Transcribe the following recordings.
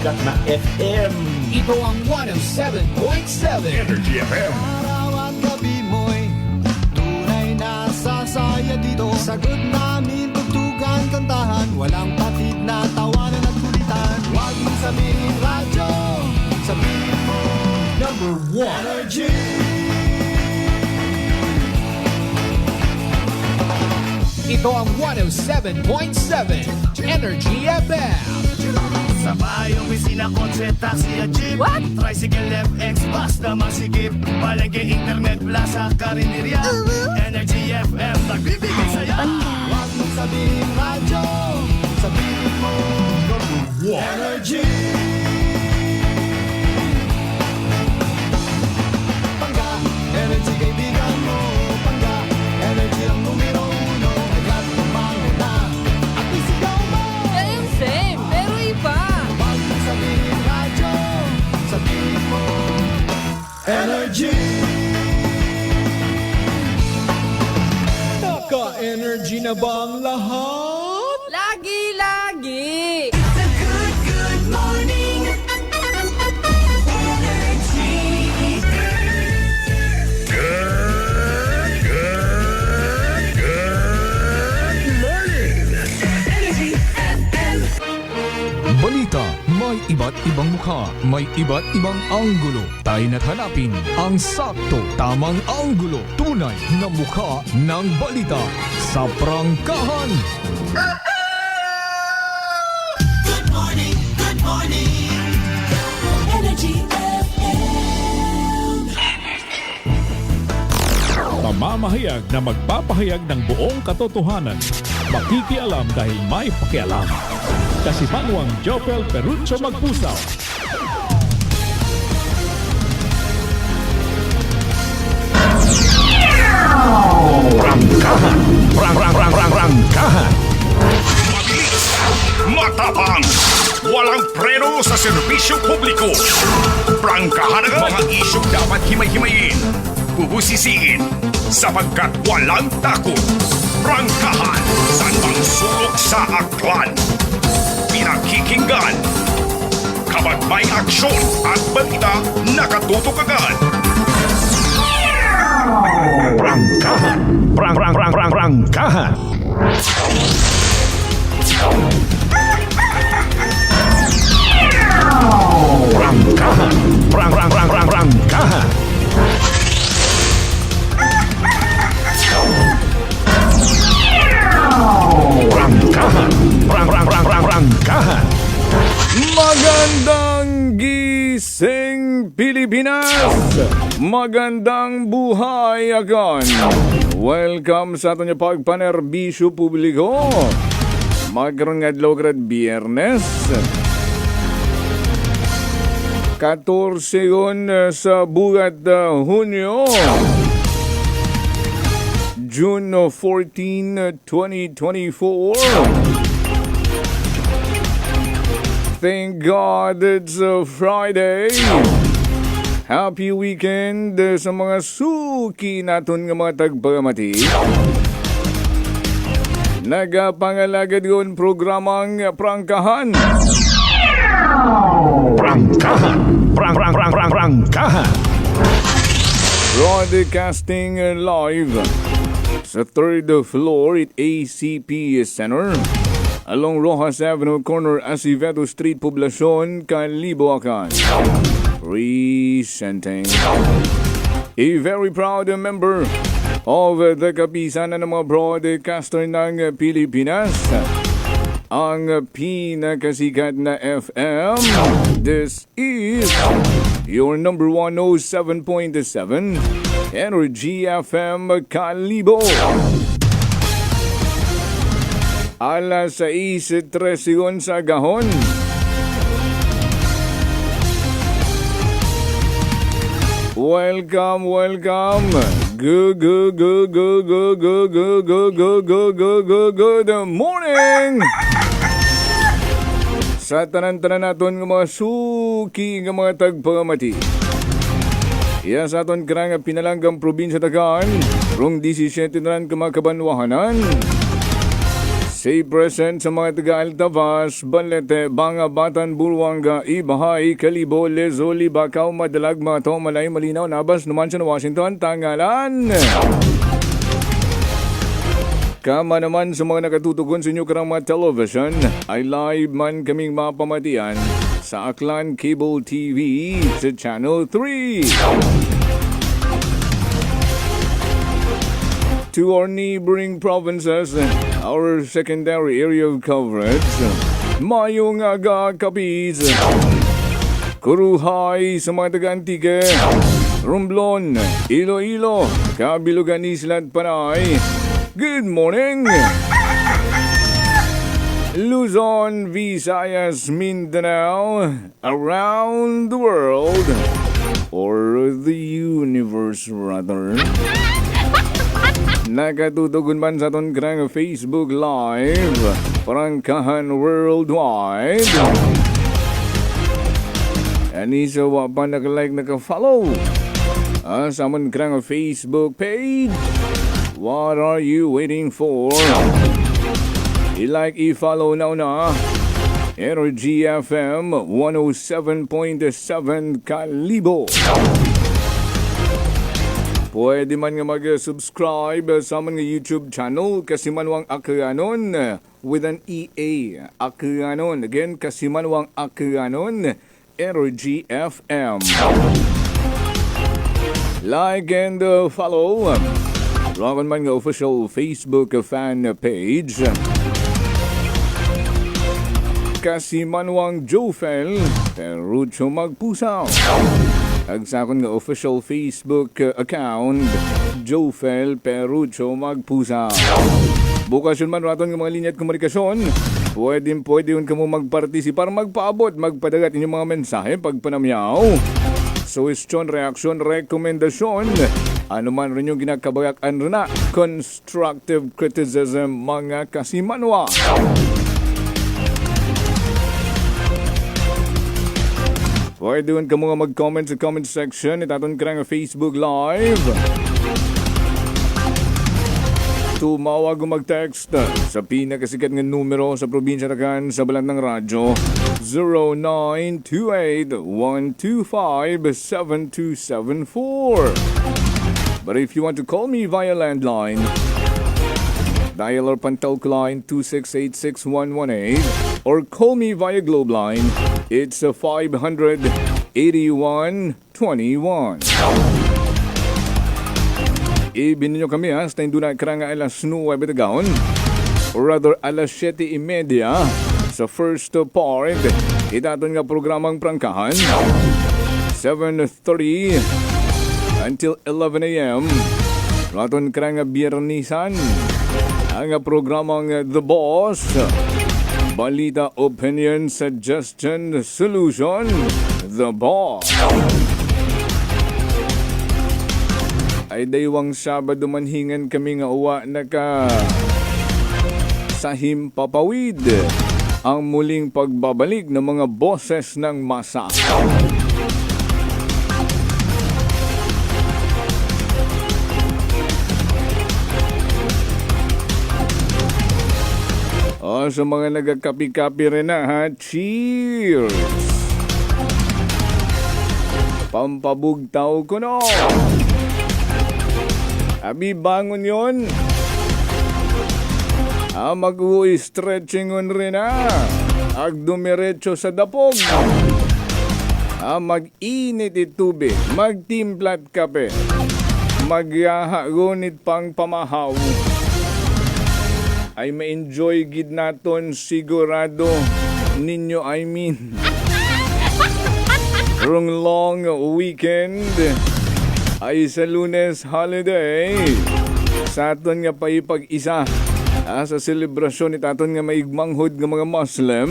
sikat na FM. Ito ang 107.7 Energy FM. Araw at gabi mo'y tunay na sasaya dito. Sagot namin tugtugan, kantahan, walang patid na tawanan at kulitan. Huwag mong sabihin radyo, sabihin mo Number 1. Energy. Ito ang 107.7 Energy FM. Sa bayong opisina, kotse, taxi at jeep. What? Tricycle, FX, basta masikip. Palengke, internet, plaza, karinderya. Energy FM, nagbibigay saya. Huwag mong sabihin radyo, sabihin mo Number 1. Energy. Pangga, energy kaibigan mo. Pangga, energy ang numero uno. Agad kumangon na at isigaw mo. Same, same, pero iba. Huwag mong sabihin radyo, sabihin mo Energy. Naka-energy na ba ang lahat? Lagi-lagi. Good morning. Energy. Energy FM. Balita, may iba't ibang mukha, may iba't ibang anggulo. Tayo na't hanapin ang sakto, tamang anggulo, tunay na mukha ng balita sa prangkahan. Good morning. Good morning. Energy FM. Mamamahayag na magpapahayag ng buong katotohanan. Makikialam dahil may pakialam. Kasimanwang Jopel Perucho Magpusaw. Prangkahan. Prangkahan. Mabilis. Matapang. Walang preno sa serbisyo publiko. Prangkahan ang mga isyong dapat himay-himayin. Bubusisiin sapagkat walang takot. Prangkahan. San bang sulok sa aklan? Pinakikinggan. Kapag may aksyon at balita, nakatutok agad. Prangkahan. Prangkahan. Prangkahan. Prangkahan. Prangkahan. Magandang gising Pilipinas! Magandang buhay agon! Welcome sa aton yung pagpanerbisyo publiko. Magkaroon nga adlaw grad Biyernes. 14 yun sa bugat Hunyo. June 14, 2024. Thank God it's a Friday. Happy weekend sa mga suki naton nga mga tagpagamati. Nagapangalagad yun programang Prangkahan. Prangkahan. Prangkahan. Broadcasting live sa third floor at ACP Center along Rojas Avenue, corner Acevedo Street, Poblacion, Caliboacan. Presenting a very proud member of the kapisanan ng mga broadcaster ng Pilipinas, ang pinakasikat na FM. This is your number 107.7 Energy FM Calibo. Alas 6:13 sa gahon. Welcome. Good morning. Sa tanan-tanan naton ng mga suki ng mga tagpagamati. Iya sa aton karang pinalanggang probinsya Tagaan, rong 17 na rin kamakabanwahanan. Say present sa mga taga-Altavas, Balete, Banga, Batan, Buruanga, Ibahay, Kalibo, Lezoli, Bacau, Madalag, Mato, Malay, Malinaw, Nabas, Numancia, Washington, Tangalan. Kama naman sa mga nakatutugon sa inyo karang mga television, ay live man kaming mapamatian sa Aklan Cable TV sa Channel 3. To our neighboring provinces, our secondary area of coverage, Mayong Aga Capiz, Kuruhay sa mga taga-Antique, Romblon, Iloilo, Kabilugan Isla at Panay. Good morning! Luzon, Visayas, Mindanao, around the world, or the universe rather. Nakatutugon man sa aton karang Facebook Live, Prangkahan Worldwide. Ani sa wa pa naka-like, naka-follow sa amon karang Facebook page. What are you waiting for? I-like, i-follow na. Energy FM 107.7 Kalibo. Pwede man nga mag-subscribe sa among YouTube channel, Kasimanwang Akaanon with an EA. Akaanon. Again, Kasimanwang Akaanon, Energy FM. Like and follow. Rogan man nga official Facebook fan page. Kasimanwang Jofel, Perucho Magpusaw. Agsakon nga official Facebook account, Jofel Perucho Magpusaw. Bukas yun man raton ng mga linya at komunikasyon. Pwede yun ka mo magpartisipar, magpaabot, magpadagat inyong mga mensahe pagpanamyaw. Suggestion, reaksyon, rekomendasyon. Ano man rin yung ginakabayakan rin na. Constructive criticism, mga kasimanwa. Pwede yun ka mga mag-comment sa comment section. Itaton ka nga Facebook Live. Tumawag o mag-text sa pinakasikat ng numero sa probinsya Tagan sa balat ng radyo 0928-125-7274. But if you want to call me via landline, dial or Pantalk line 2686118 or call me via Globe line. It's a 500-8121. Ibin ninyo kami sa tayo na karanga alas 9 betagaon or rather alas 7:30 sa first part. Itaton nga programang Prangkahan 7:30 until 11 a.m. Raton karanga Biyernisan ang programang The Boss, Balita, Opinion, Suggestion, Solution, The Boss. Ay daywang Sabado manhingan kami nga uwa naka sahim papawid ang muling pagbabalik ng mga boses ng masa. Sa mga nagakapi-kapi rin na ha, cheers! Pampabugtaw ko no! Abi bangon yon. Mag-uwi stretchingon rin na. Agdumiretso sa dapog. Mag-init itubig. Magtimplat kape. Magyahagunit pang pamahaw. Ay ma-enjoy gid naton sigurado ninyo, I mean. Rong long weekend ay sa Lunes holiday. Sa aton nga paipag-isa sa selebrasyon ni aton nga maigmanghod nga mga Muslim.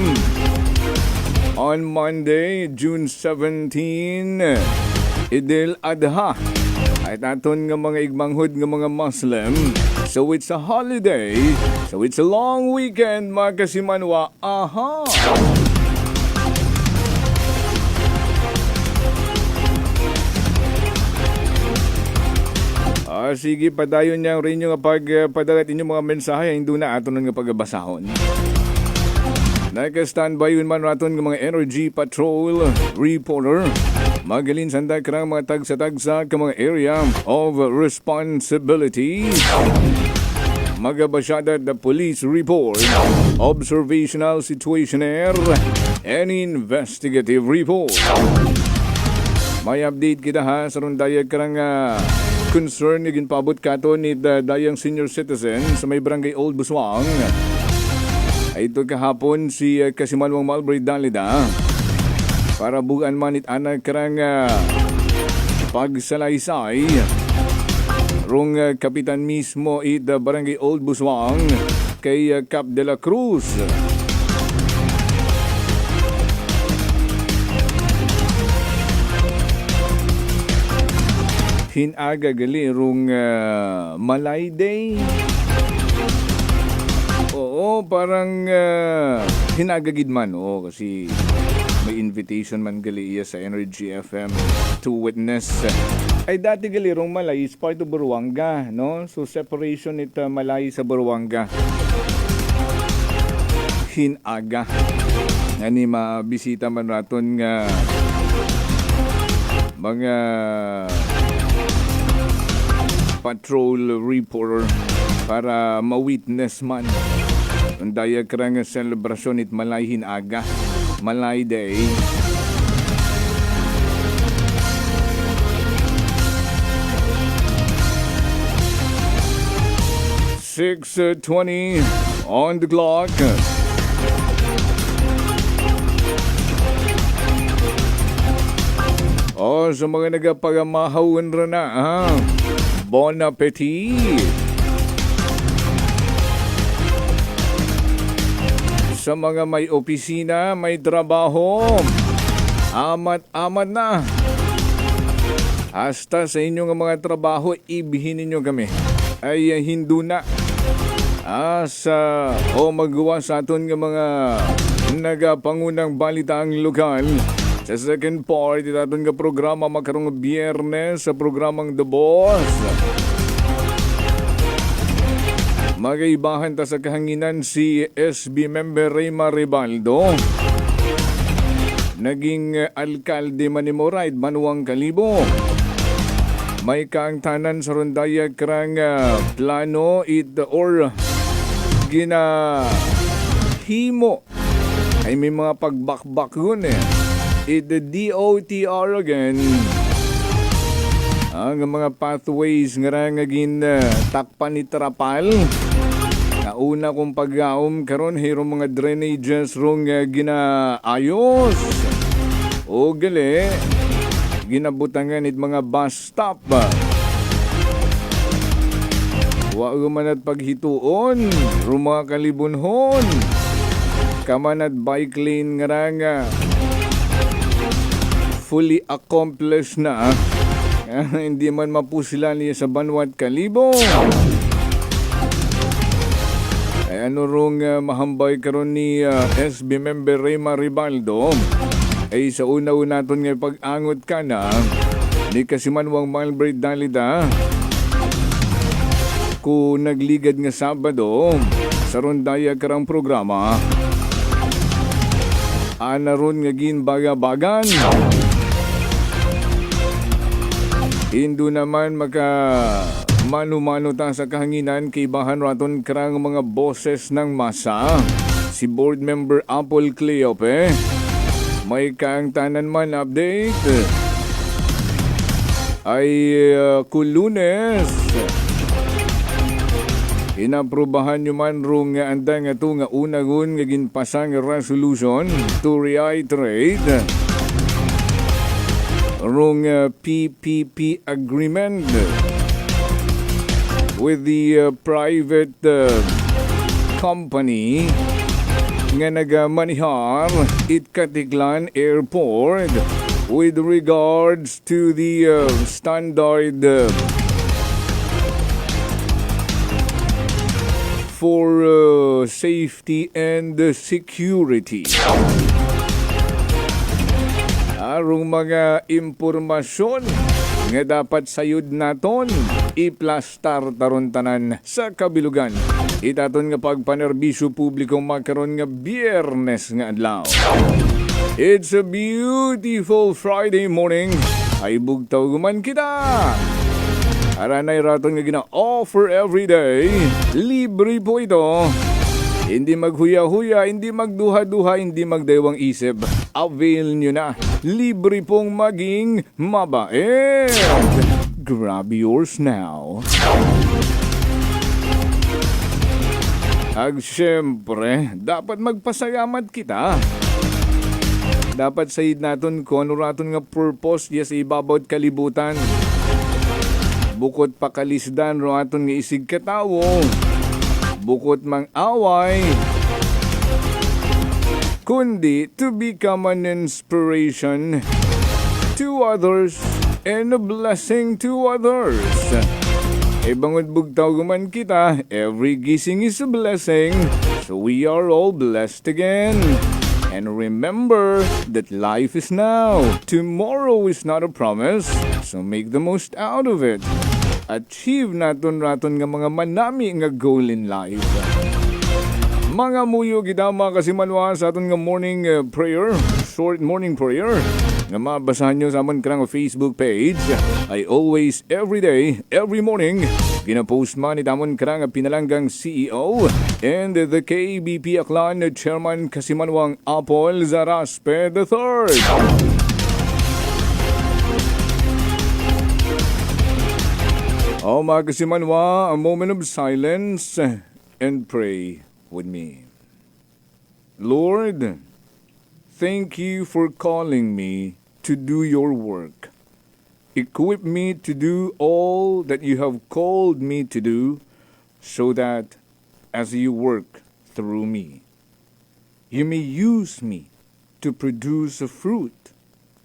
On Monday, June 17, Idil Adha ay aton nga mga igmanghod nga mga Muslim. So it's a holiday. So it's a long weekend, mga kasimanwa. Aha! Sige, padayon niya rin yung pagpadalat inyong mga mensahe, hindi na ato nga pagbasahon. Naka-standby yun man raton ng mga Energy Patrol reporter. Magaling sanda karang mga tagsa-tagsa ka mga area of responsibility. Magabasyada the police report, observational situationnaire, and investigative report. May update kita ha sa rundayag karang concern na ginpabot kato ni dayang senior citizen sa may barangay Old Buswang. Ay ito kahapon si Kasimanwang Malbray Dalida para bugaan man it anak karang pagsalaysay rong kapitan mismo it barangay Old Buswang kay Cap de la Cruz. Hinaga gali rong Malay Day. Oo, parang hinagagid man. Oo, kasi may invitation man gali iya sa Energy FM to witness. Ay dati gali rong Malay is part of Buruanga, no? So separation it Malay sa Buruanga. Hinaga. Nani mabisita man raton nga mga patrol reporter para ma-witness man ang diagram ng celebration it Malay Hinaga, Malay Day. $6:20 on the clock. Sa mga nagapagamahawan rin na, Bon appetit! Sa mga may opisina, may trabaho, amat-amat na. Hasta sa inyong mga trabaho, ibihin ninyo kami. Ay hindu na. Magawa sa aton ng mga nagapangunang balitaang lokal. Sa second part, itatong nga programa makarong biyernes sa programang The Boss. Magaibahan ta sa kahanginan si SB member Reyma Ribaldo. Naging alkalde man ni Moraid, Manuang Kalibo. May kaangtanan sa rondaya karang plano or ginahimo. Ay may mga pagbakbak yun the DOTR again. Ang mga pathways nga ngagin takpan ni Trapal. Nauna kong pag-aom karon hiro mga drainages rong ginaayos. O gali, ginabutangan it mga bus stop. Wa man at paghituon, rong mga kalibunhon. Kaman at bike lane nga fully accomplished na. Hindi man mapusilan niya sa Banwat Kalibo. Ay ano rong mahambay karon ni SB member Reyma Ribaldo. Ay sa una-una naton nga pag-angot ka na ni Kasimanwang Malbray Dalida. Kung nagligad nga Sabado sa rondaya karang programa. Ana ron nga ginbaga-bagan. Hindu naman manu-mano ta sa kahanginan kay bahan raton karang mga boses ng masa. Si board member Apple Cleope. May kaangtanan man update. Ay Lunes. Inaprubahan nyo man rong anda nga ito nga unagun nga ginpasang resolution to reiterate rong PPP agreement with the private company nga nagamanihar it Katiglan Airport with regards to the standard for safety and security. Arong mga impormasyon nga dapat sayod naton iplastar taron tanan sa kabilugan. Itaton nga pagpanerbisyo publiko makaron nga Biyernes nga adlaw. It's a beautiful Friday morning. Ay bugtaw guman kita. Aranay raton nga gina-offer everyday. Libre po ito. Hindi maghuya-huya, hindi magduha-duha, hindi magdaywang isip. Avail nyo na. Libre pong maging mabait. Grab yours now. Ag syempre, dapat magpasayamat kita. Dapat sayid naton kung ano raton nga purpose yes ibabawt kalibutan. Bukod pakalisdan ro aton nga isig katawo. Bukod mang away, kundi to become an inspiration to others and a blessing to others. E bangod bugtaw guman kita, every gising is a blessing, so we are all blessed again. And remember that life is now. Tomorrow is not a promise, so make the most out of it. Achieve naton nga mga manami nga goal in life. Mga muyo gidama kasi manwa sa aton nga morning prayer, short morning prayer. Nga mabasahan nyo sa amon karang Facebook page. I always, every day, every morning, ginapost man itamon karang pinalanggang CEO and the KBP Aklan Chairman Kasimanwang Apol Zaraspe III. O mga kasimanwa, a moment of silence and pray with me. Lord, thank you for calling me to do your work. Equip me to do all that you have called me to do so that as you work through me, you may use me to produce a fruit,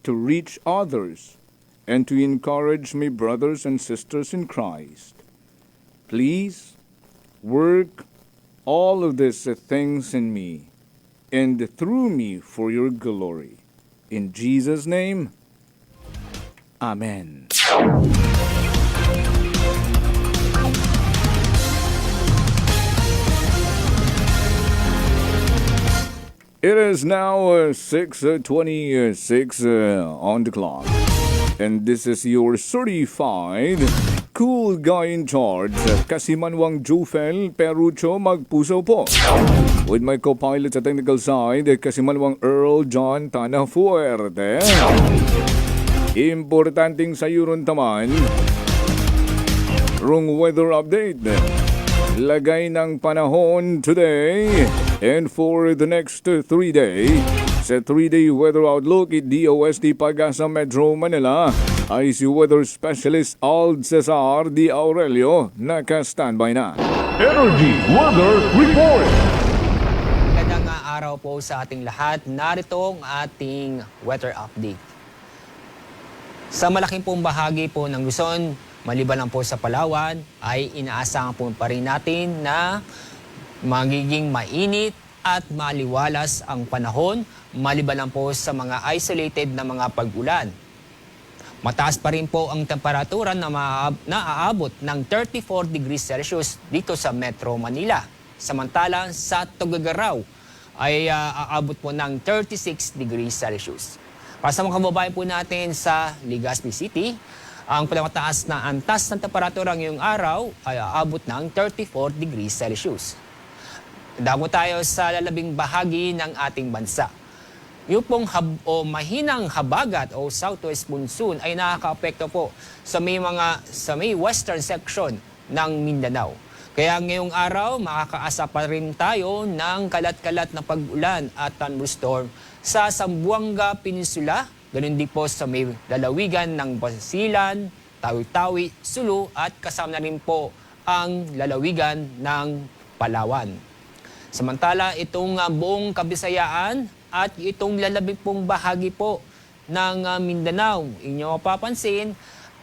to reach others, and to encourage my brothers and sisters in Christ. Please work all of these things in me and through me for your glory. In Jesus' name, Amen. It is now 6:26 on the clock. And this is your certified cool guy in charge, Kasimanwang Jufel Perucho Magpuso po. With my co-pilot sa technical side, Kasimanwang Earl John Tanafuerte. Importanteng sayuron taman, wrong weather update. Lagay ng panahon today and for the next 3 days. Sa 3-day weather outlook, DOST Pag-asa Metro Manila, IC Weather Specialist Ald Cesar D. Aurelio, naka-standby na. Energy Weather Report. Magandang araw po sa ating lahat. Narito ang ating weather update. Sa malaking pong bahagi po ng Luzon, maliban lang po sa Palawan, ay inaasahan po pa rin natin na magiging mainit at maliwalas ang panahon, maliban lang po sa mga isolated na mga pag-ulan. Mataas pa rin po ang temperatura na naaabot ng 34 degrees Celsius dito sa Metro Manila. Samantalang sa Tuguegarao ay aabot po ng 36 degrees Celsius. Para sa mga kababayan po natin sa Legazpi City, ang pinakamataas na antas ng temperatura ngayong araw ay aabot ng 34 degrees Celsius. Damo tayo sa lalabing bahagi ng ating bansa. Yung pong mahinang habagat o southwest monsoon ay nakaka-apekto po sa may western section ng Mindanao. Kaya ngayong araw, makakaasa pa rin tayo ng kalat-kalat na pag-ulan at thunderstorm sa Zamboanga Peninsula, ganun din po sa may lalawigan ng Basilan, Tawi-Tawi, Sulu at kasama na rin po ang lalawigan ng Palawan. Samantala, itong buong Kabisayaan at itong lalabing pong bahagi po ng Mindanao, inyo mapapansin,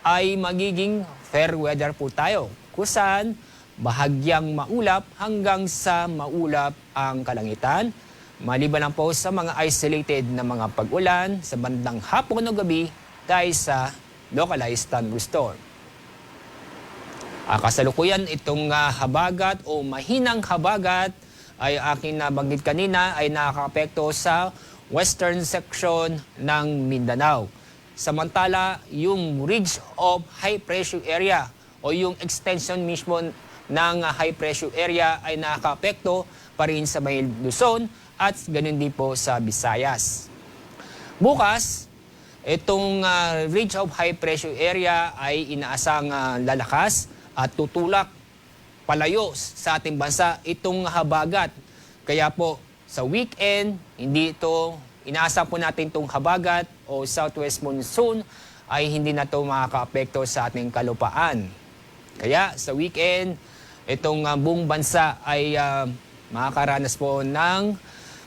ay magiging fair weather po tayo. Kusan, bahagyang maulap hanggang sa maulap ang kalangitan. Maliban lang po sa mga isolated na mga pag-ulan sa bandang hapon o gabi dahil sa localized thunderstorm. Kasalukuyan itong habagat o mahinang habagat ay aking nabanggit kanina ay nakakaapekto sa western section ng Mindanao. Samantala, yung ridge of high pressure area o yung extension mismo ng high pressure area ay nakakaapekto pa rin sa may Luzon at ganun din po sa Visayas. Bukas, itong ridge of high pressure area ay inaasang lalakas at tutulak palayo sa ating bansa itong habagat. Kaya po sa weekend, hindi ito, inaasa po natin itong habagat o southwest monsoon ay hindi na ito makakaapekto sa ating kalupaan. Kaya sa weekend, itong buong bansa ay makakaranas po ng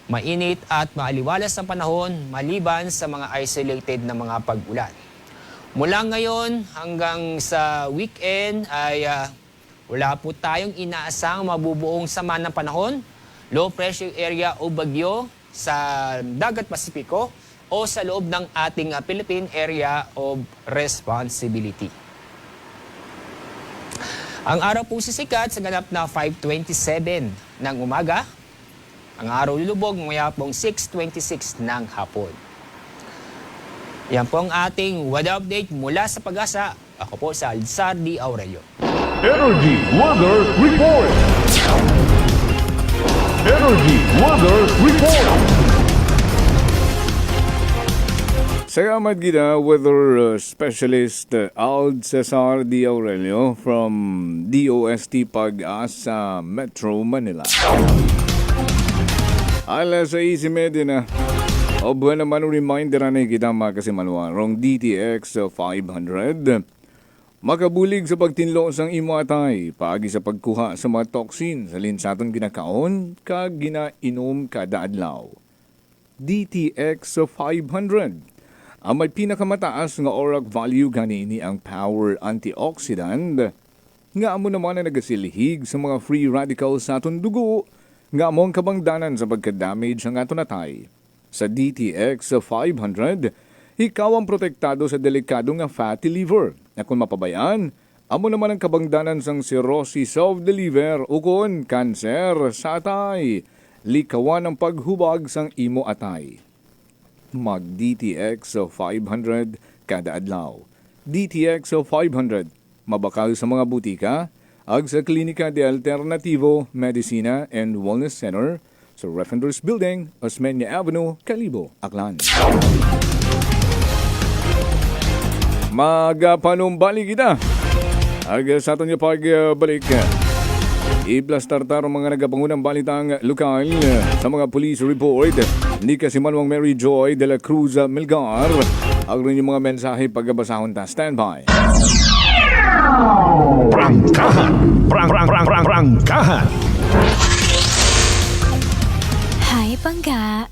mainit at maaliwalas na panahon maliban sa mga isolated na mga pag-ulan. Mula ngayon hanggang sa weekend ay wala po tayong inaasang mabubuong sama ng panahon, low pressure area o bagyo sa Dagat Pasipiko o sa loob ng ating Philippine Area of Responsibility. Ang araw po sisikat sa ganap na 5:27 ng umaga. Ang araw lulubog mamaya pong 6:26 ng hapon. Yan po ang ating weather update mula sa Pag-asa. Ako po sa Alzar D. Aurelio. Energy Weather Report. Energy Weather Report. Salamat gina weather specialist Ald Cesar D. Aurelio from DOST Pag-asa Metro Manila. Alas 6:30 na. O buwan naman reminder na kita mga kasimanwarong DTX 500. Makabulig sa pagtinlo sang imo atay, paagi sa pagkuha sa mga toxin sa linsaton ginakaon, kag ginainom kada adlaw. DTX 500. Ang may pinakamataas nga ORAC value ganini ang power antioxidant, nga amo naman na nagasilhig sa mga free radicals sa aton dugo, nga among kabangdanan sa pagka-damage ang aton atay. Sa DTX 500, ikaw ang protektado sa delikado nga fatty liver na kung mapabayaan, amo naman ang kabangdanan sang cirrhosis of the liver o kung cancer sa atay. Likawan ang paghubag sang imo atay. Mag DTX 500 kada adlaw. DTX 500, mabakal sa mga butika, ag sa Klinika de Alternativo, Medicina and Wellness Center, sa Refenders Building, Osmeña Avenue, Kalibo, Aklan. Magapanumbali kita. Aga sa aton niya pagbalik. I-plastartar ang mga nagapangunang balitang lokal sa mga police report ni Kasimanwang Mary Joy de la Cruz Melgar. Ang rin yung mga mensahe pagbasahon ta. Standby. Prangkahan. Prangkahan. Hi, Bangga.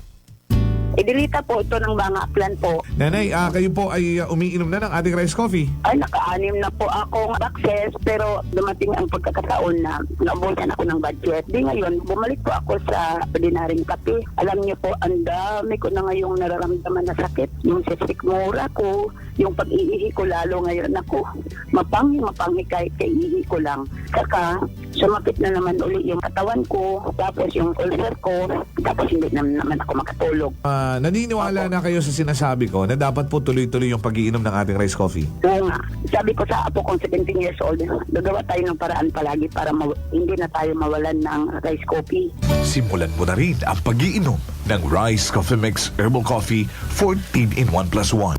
Idilita po ito ng mga plan po. Nanay, kayo po ay umiinom na ng ating rice coffee. Ay, naka-anim na po akong access pero dumating ang pagkakataon na naubusan ako ng budget. Di ngayon, bumalik po ako sa ordinaryong kape. Alam niyo po, ang dami ko na ngayong nararamdaman na sakit. Yung sisikmura ko, yung pag-iihi ko lalo ngayon ako. Mapanghi kahit kaiihi ko lang. Saka, sumapit na naman uli yung katawan ko, tapos yung ulcer ko, tapos hindi naman ako makatulog. Naniniwala na kayo sa sinasabi ko na dapat po tuloy-tuloy yung pag-iinom ng ating rice coffee? Oo nga. Sabi ko sa apo kong 17 years old, gagawa tayo ng paraan palagi para hindi na tayo mawalan ng rice coffee. Simulan mo na rin ang pag-iinom ng Rice Coffee Mix Herbal Coffee 14 in 1 plus 1.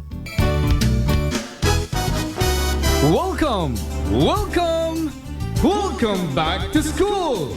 Welcome! Welcome! Welcome back to school!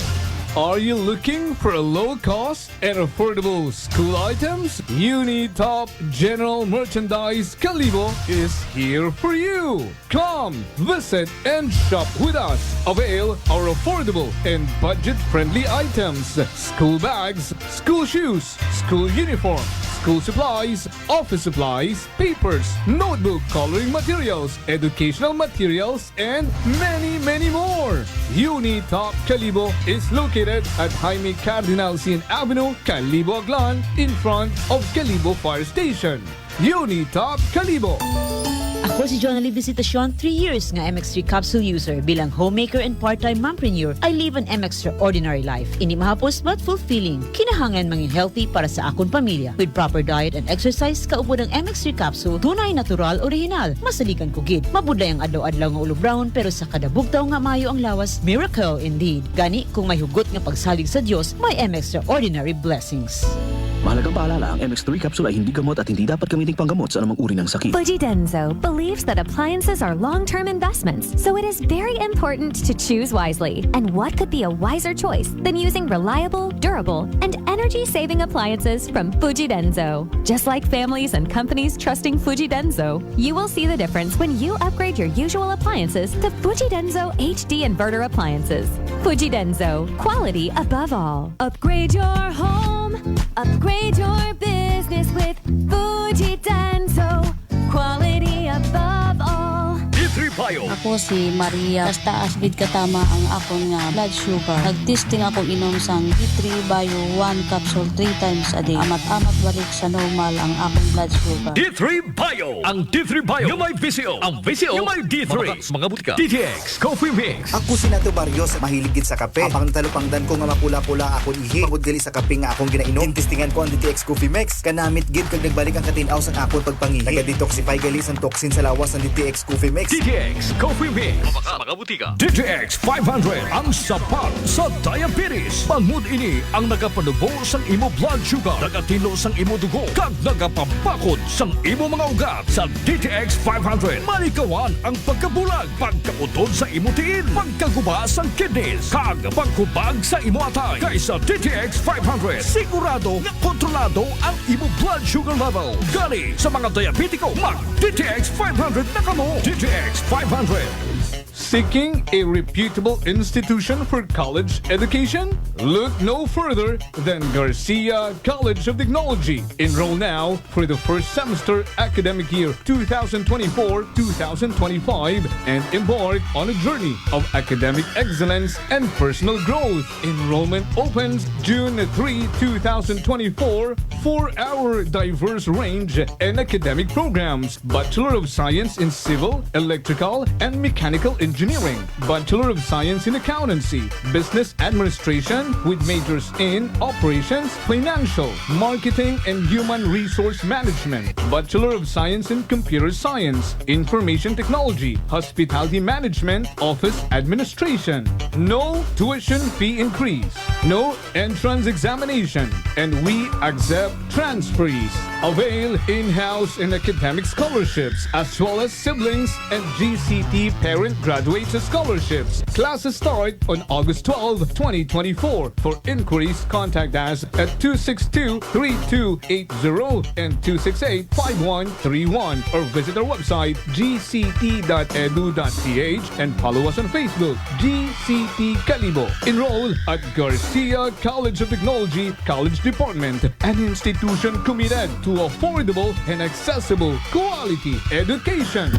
Are you looking for a low-cost and affordable school items? Unitop General Merchandise Kalibo is here for you. Come, visit, and shop with us. Avail our affordable and budget-friendly items. School bags, school shoes, school uniform, school supplies, office supplies, papers, notebook coloring materials, educational materials, and many, many more. Unitop Kalibo is located at Jaime Cardinal Sin Avenue, Kalibo, Aklan, in front of Kalibo Fire Station. Unitop Kalibo. Ako si Jonali Visitacion, 3 years nga MX3 capsule user. Bilang homemaker and part-time mompreneur, I live an extraordinary life. Hindi mahapos but fulfilling. Kinahangan mangin healthy para sa akong pamilya. With proper diet and exercise, kaupo ng MX3 capsule, tunay, natural, original. Masaligan ko gid. Mabudlay ang adlaw-adlaw nga ulo brown, pero sa kada bugtaw nga mayo ang lawas, miracle indeed. Gani, kung may hugot nga pagsalig sa Dios, may extraordinary blessings. Mahalagang paalala, ang MX3 capsule ay hindi gamot at hindi dapat gamiting panggamot sa anumang uri ng sakit. Fujidenzo believes that appliances are long-term investments, so it is very important to choose wisely. And what could be a wiser choice than using reliable, durable, and energy-saving appliances from Fujidenzo? Just like families and companies trusting Fujidenzo, you will see the difference when you upgrade your usual appliances to Fujidenzo HD inverter appliances. Fujidenzo, quality above all. Upgrade your home. Upgrade your business with Fujidenzo. Quality above all. D3 Bio. Ako si Maria. Taas bid katama ang akong nga blood sugar. Nagtesting ako inom sang D3 Bio 1 capsule 3 times a day. Amat-amat balik sa normal ang akong blood sugar. D3 Bio. Ang D3 Bio yung may VCO. Ang VCO yung may D3. Mga butika. DTX Coffee Mix. Ako si Nato Barrios, mahiligid sa kape. Apang talupangdan ko nga mapula-pula akong ihi. Pagod gali sa kape nga akong ginainom. Tintistingan ko ang DTX Coffee Mix. Kanamit gid kag nagbalik ang katinaw sang akong pagpangihi. Naga-detoxify gali sang toxin sa lawas ng DTX Coffee Mix. DTX Coffee Mix. Mga butika. DTX 500 ang sapat sa diabetes. Bangod ini ang nagapanubo sang imo blood sugar, nagatilo sang imo dugo, kag nagapapakod sang imo mga ugat. Sa DTX 500, malikawan ang pagkabulag, pagkautod sa imo tiil, pagkaguba sang kidneys, kag pagkubag sa imo atay. Kaysa DTX 500, sigurado na kontrolado ang imo blood sugar level. Gali sa mga diabetiko, mag DTX 500 na kamo. DTX 500. Seeking a reputable institution for college education? Look no further than Garcia College of Technology. Enroll now for the first semester academic year 2024-2025 and embark on a journey of academic excellence and personal growth. Enrollment opens June 3, 2024 for our diverse range and academic programs. Bachelor of Science in Civil, Electrical, and Mechanical Engineering, Bachelor of Science in Accountancy, Business Administration with majors in Operations, Financial, Marketing, and Human Resource Management, Bachelor of Science in Computer Science, Information Technology, Hospitality Management, Office Administration. No tuition fee increase, no entrance examination, and we accept transferees. Avail in-house and academic scholarships as well as siblings and GCT parent graduate scholarships. Classes start on August 12, 2024. For inquiries, contact us at 262-3280 and 268-5131 or visit our website gct.edu.ph and follow us on Facebook, GCT Calibo. Enroll at Garcia College of Technology, College Department, an institution committed to affordable and accessible quality education.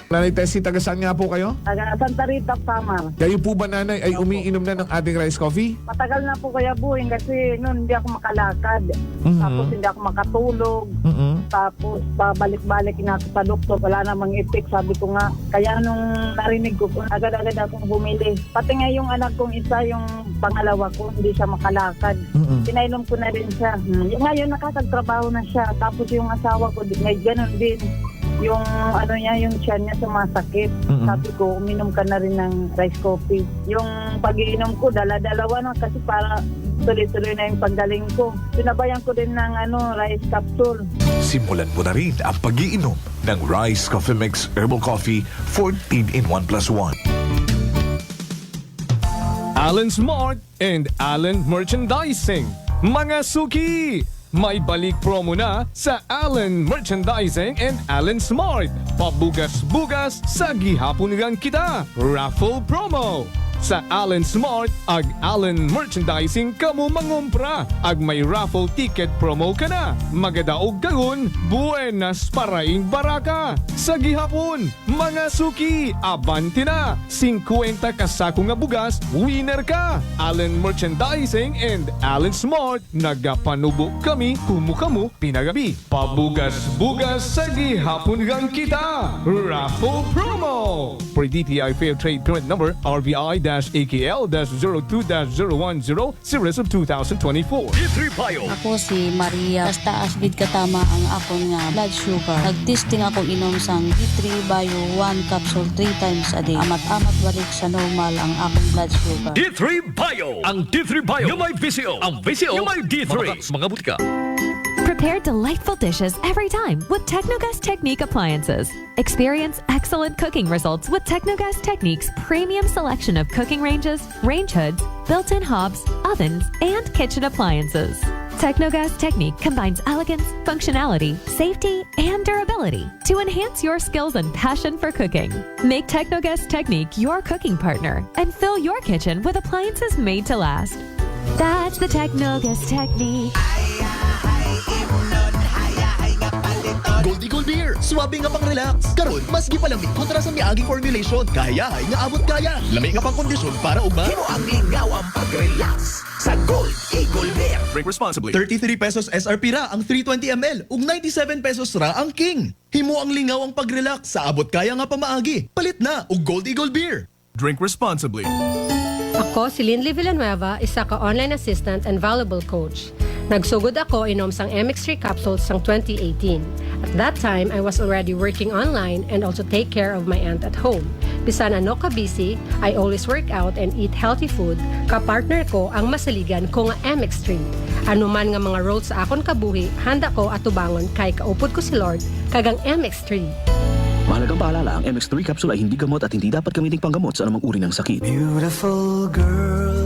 Nanay Tessie, taga saan nga po kayo? Taga Santa Rita, Samar. Kayo po ba, nanay, ay umiinom na ng ating rice coffee? Matagal na po Kuya Buing kasi noon hindi ako makalakad. Tapos hindi ako makatulog. Tapos pabalik-balik na ako sa doktor. Wala namang effect. Sabi ko nga, kaya nung narinig ko, agad-agad akong bumili. Pati nga yung anak kong isa, yung pangalawa ko, hindi siya makalakad. Pinainom ko na rin siya. Ngayon nakakagtrabaho na siya. Tapos yung asawa ko, may ganun din. Yung ano niya, yung tiyan niya sumasakit. Sabi ko, uminom ka na rin ng rice coffee. Yung pag-iinom ko, dala-dalawa na kasi para tuloy-tuloy na yung paggaling ko. Sinabayan ko din ng rice capsule. Simulan mo na rin ang pag-iinom ng Rice Coffee Mix Herbal Coffee 14 in 1+1. Allen Smart and Allen Merchandising. Mga suki! May balik promo na sa Allen Merchandising and Allen Smart. Pabugas-bugas sa gihapon nilang kita. Raffle promo. Sa Allen Smart, ag Allen Merchandising kamo mangumpra. Ag may raffle ticket promo ka na. Magadaog kagon, buenas paraing baraka. Sa gihapon, mga suki, abante na. 50 kasako nga bugas, winner ka. Allen Merchandising and Allen Smart, nagapanubo kami, kumukamu, pinagabi. Pabugas-bugas sa gihapon gang kita. Raffle promo! For DTI Fair Trade Permit Number RBI-AKL-02-0100 Series of 2024. Ako si Maria. Basta asbid katama ang akon nga blood sugar. Nagtesting ako inom sang D3 Bio 1 capsule 3 times a day. Amat-amat balik sa normal ang akong blood sugar. D3 Bio! Ang D3 Bio yung may VCO. Ang VCO yung may D3. Mga butika. Prepare delightful dishes every time with Technogas Technique appliances. Experience excellent cooking results with Technogas Technique's premium selection of cooking ranges, range hoods, built-in hobs, ovens, and kitchen appliances. Technogas Technique combines elegance, functionality, safety, and durability to enhance your skills and passion for cooking. Make Technogas Technique your cooking partner and fill your kitchen with appliances made to last. That's the Technogas Technique. Gold Eagle Beer, swabe nga pang relax. Karon, mas gipalami kontra sa miaging formulation. Kaya ay nga abot kaya. Lami nga pang kondisyon para ugma. Himo ang lingaw ang pag-relax sa Gold Eagle Beer. Drink responsibly. 33 pesos SRP ra ang 320 ml ug 97 pesos ra ang King. Himo ang lingaw ang pag-relax sa abot kaya nga pamaagi. Palit na og Gold Eagle Beer. Drink responsibly. Ako si Linley Villanueva, isa ka online assistant and valuable coach. Nagsugod ako inom sang MX3 capsules sang 2018. At that time, I was already working online and also take care of my aunt at home. Bisan ano ka busy, I always work out and eat healthy food. Kapartner ko ang masaligan ko nga MX3. Ano man nga mga roads sa akon kabuhi, handa ko atubangon kay kaupod ko si Lord kagang MX3. Mahalagang paalala, ang MX3 capsule ay hindi gamot at hindi dapat gamiting panggamot sa anumang uri ng sakit. Beautiful girl.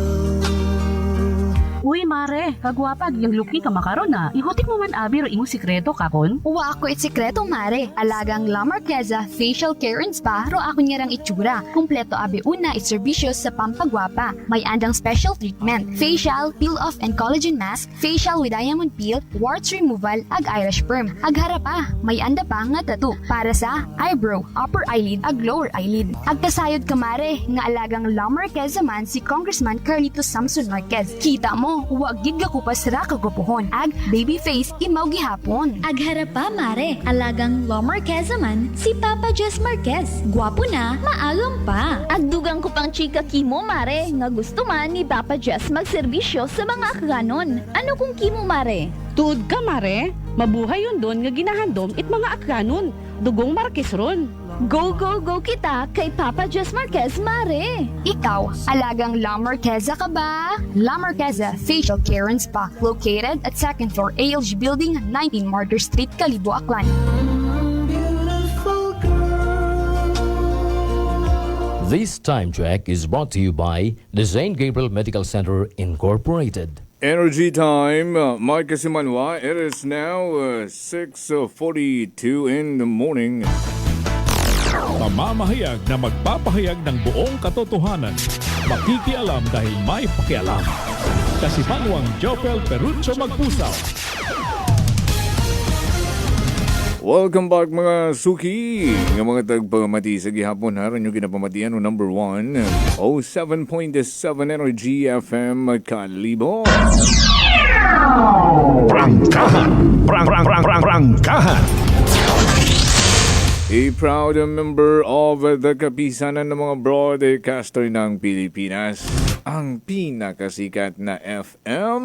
Uy, mare, kagwapag, yung luki ka makaron na. Ihutik mo man abi ro imong sikreto kakon. Uwa ako sikreto, mare. Alagang La Marqueza Facial Care and Spa ro ako niyarang itsura. Kumpleto abi una iserbisyo sa pampagwapa. May andang special treatment. Facial, peel-off and collagen mask, facial with diamond peel, warts removal, ag Irish perm. Ag harapa, may anda pa nga tattoo para sa eyebrow, upper eyelid, ag lower eyelid. Ag kasayod ka, mare, nga alagang La Marqueza man si Congressman Carlito Samson Marquez. Kita mo, huwag gid ka kupas ra kagupuhon. Ag baby face imaw gihapon. Ag harapa, mare, alagang La Marqueza man si Papa Jess Marquez. Gwapo na, maagam pa. Ag dugang ko pang chika kimo, mare, nga gusto man ni Papa Jess magserbisyo sa mga akganon. Ano kung kimo, mare? Tuod ka, mare. Mabuhay yun doon nga ginahandom it mga akganon. Dugong Marquez ron. Go, go, go kita kay Papa Jess Marquez, mare! Ikaw, alagang La Marqueza ka ba? La Marqueza Facial Care and Spa, located at 2nd floor ALG Building, 19 Martyr Street, Calibo, Aklan. This time check is brought to you by the St. Gabriel Medical Center Incorporated. Energy time, Mike Simanwa. It is now 6:42 in the morning. Mamamahayag na magpapahayag ng buong katotohanan. Makikialam dahil may pakialam. Kasi Manwang Jopel Perucho Magpusaw. Welcome back mga suki. Nga mga tagpamati sa gihapon ha. Ranyo ginapamatian o number 1. 07.7 Energy FM Kalibo. Prangkahan. Prangkahan. A proud member of the kapisanan ng mga broadcaster ng Pilipinas, ang pinakasikat na FM.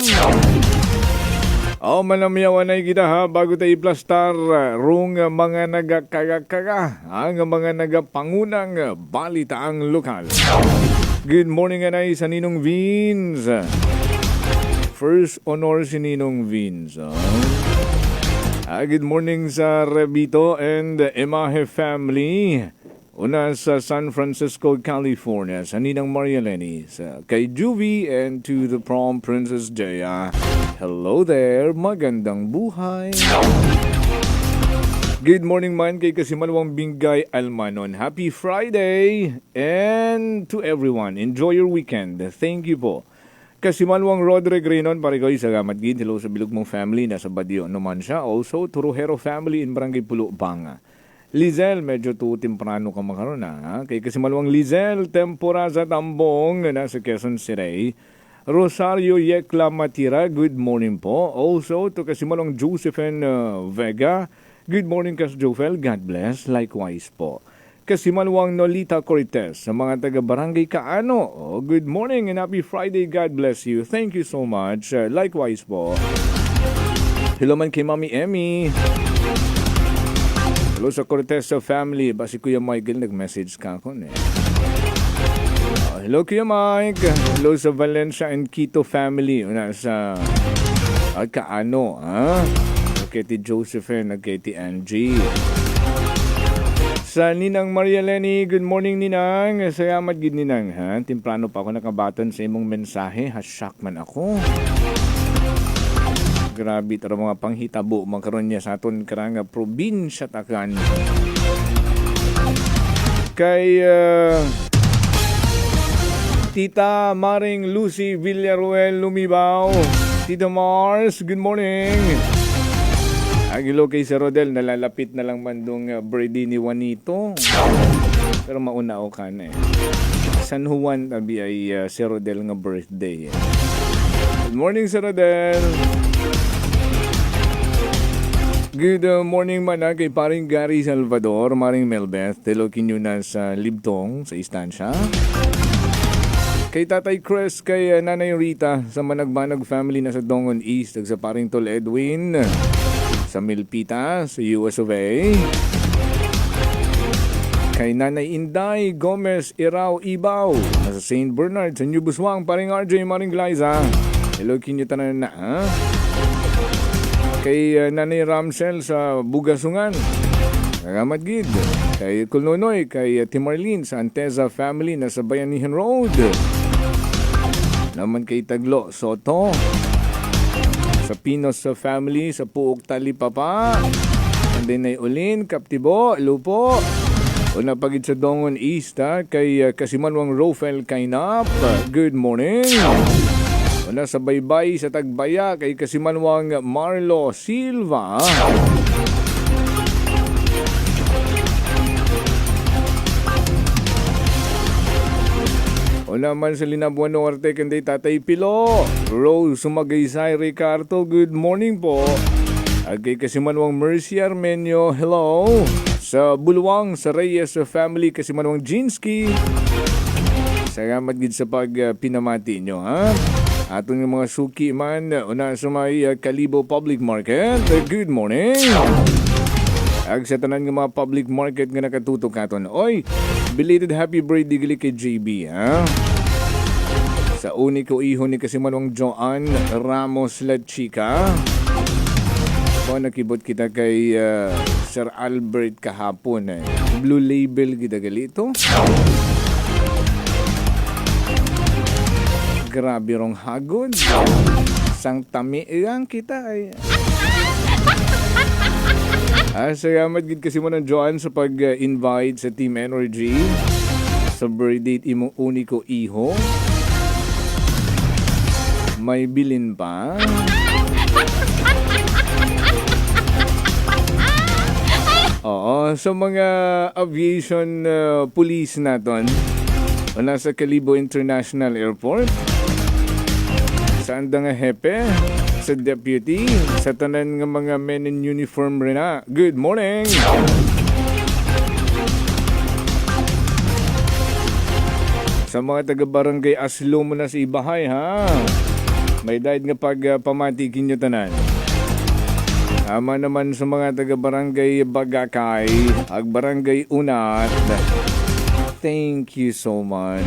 Manamyawan ay kita ha, bago tayo plastar, rung mga nagkagakaga, ang mga nagapangunang balitaang lokal. Good morning anay sa Ninong Vince. First honor si Ninong Vince. Good morning sa Rebito and Emahe family. Una sa San Francisco, California, sa Ninang Maria Lenny, sa kay Juvie and to the prom Princess Jaya. Hello there, magandang buhay. Good morning man kay Kasimanwang Bingay Almanon. Happy Friday! And to everyone, enjoy your weekend. Thank you po. Kasimanwang Rodrick Renon, parikoy sa gamat gid. Hello sa bilog mong family, nasa Badio naman siya. Also, Turuhero family in Barangay Pulo, Banga. Lizel, medyo temprano ka makaroon ha. Kay Kasimanwang Lizel, Tempora sa Tambong, nasa Quezon City. Rosario Yekla Matira, good morning po. Also, to Kasimanwang Josephine Vega, good morning, Kas Jofel. God bless. Likewise po. Kasimanwang Nolita Cortez sa mga taga-barangay Kaano. Oh, good morning and happy Friday. God bless you. Thank you so much. Likewise po. Hello man kay Mami Emmy. Hello sa Cortez family. Ba si Kuya Michael nag-message ka ako hello Kuya Mike. Hello sa Valencia and Quito family. Una sa Kaano. Kay ti Josephine, kay ti Angie. Sa Ninang Maria Lenny, good morning Ninang. Salamat gid Ninang ha. Temprano pa ako nakabatan sa imong mensahe. Hasyak man ako. Grabe tara mga panghitabo magkaroon niya sa aton karanga probinsya takan. Kay Tita Maring Lucy Villaruel Lumibaw. Tita Mars, good morning. Agilo kay Sir Rodel, nalalapit na lang mandong birthday ni Juanito. Pero mauna ako ka na San Juan tabi ay Sir Rodel nga birthday. Good morning Sir Rodel. Good morning man kay paring Gary Salvador, maring Melbeth. Telokin nyo na sa Libtong, sa istansya. Kay Tatay Chris, kay Nanay Rita, sa Managbanag family na sa Dongon East, sa paring Tol Edwin. Sa Milpita, sa US of A. Kay Nanay Inday Gomez Iraw Ibaw, sa St. Bernard, sa New Buswang, paring RJ Maring Gliza. Hello, kinyo tanan na ha? Kay Nanay Ramsel sa Bugasungan, Nagamat gid. Kay Kulnonoy, kay Timarlin sa Anteza family na sa Bayanihan Road. Naman kay Taglo Soto. Sa Pinos sa family, sa Puok Talipapa. And then ay Ulin, Kaptibo, Lupo. Una pagid sa Dongon East kay Kasimanwang Rofel Kainap. Good morning. Una sa Baybay sa Tagbaya kay Kasimanwang Marlo Silva. Una man sa Linabuan Norte kanday Tatay Pilo. Rose Sumagaysay Ricardo, good morning po. At kay Kasimanwang Mercy Armenio, hello. Sa Bulwang, sa Reyes family, Kasimanwang Jinsky. Salamat gid sa pinamati nyo, ha? Atong mga suki man, una sa may Kalibo Public Market, good morning. Ag sa tanan ng mga public market nga nakatutok katon. Oy, belated happy birthday gali kay JB, ha? Sa uni ko ihon ni Kasimanwang Joan Ramos La Chica. Nakibot kita kay Sir Albert kahapon. Blue Label kita gali ito. Grabe rong hagod. Sang tami lang kita ay. Salamat gid kasi mo ng Joan sa pag-invite sa Team Energy sa birthday imong uniko iho. May bilin pa. Oo, sa mga aviation police naton nasa Kalibo International Airport. Sa andang hepe, sa deputy, sa tanan ng mga men in uniform rin na. Good morning! Sa mga taga-barangay Aslo mo na sa Ibahay, ha? May dahil nga pamatikin nyo tanan. Tama naman sa mga taga-barangay Bagakay, ag barangay Unat. Thank you so much.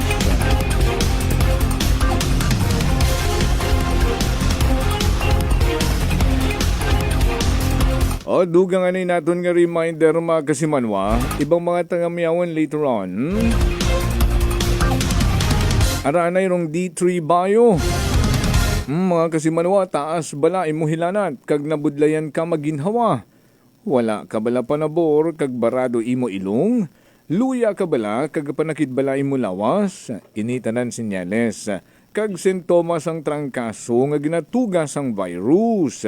O, dugang anay natin nga reminder mga Kasimanwa, ibang mga tangamiyawan later on. Aranay rong D3 Bayo. Mga Kasimanwa, taas bala imuhilanat, kag nabudlayan ka maginhawa. Wala ka bala panabor kag barado imo ilong? Luya ka bala kag panakid bala imo lawas? Initanan sinyales. Kag sintomas ang trangkaso nga ginatugas ang virus.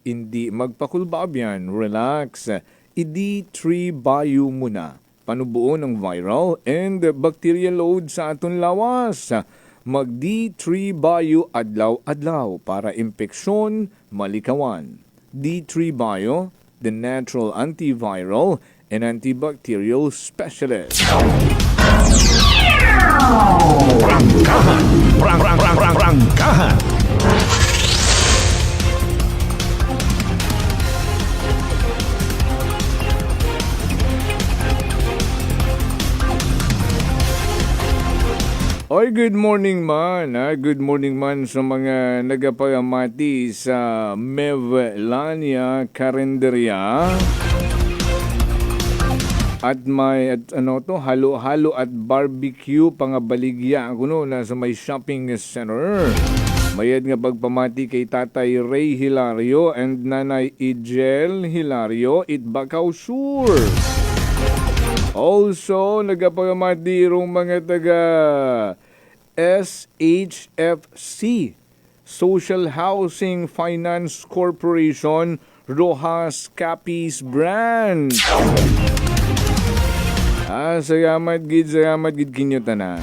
Hindi magpakulbabyan, relax. ID3 Bio muna. Panubuo ng viral and bacterial load sa aton lawas. Mag D3 Bio adlaw-adlaw para impeksyon malikawan. D3 Bio, the natural antiviral and antibacterial specialist. Prangkahan. Oy, good morning man. Good morning man sa mga nagapagamati sa Mevlania Carinderia. At may halo-halo at barbecue pangabaligya kuno na sa may shopping center. Mayad nga pagpamati kay Tatay Ray Hilario and Nanay Ijel Hilario Itbakaw Sur. Also, nagapagamati rong mga taga SHFC, Social Housing Finance Corporation, Rojas Capiz Branch. Salamat gid kinyo tanan.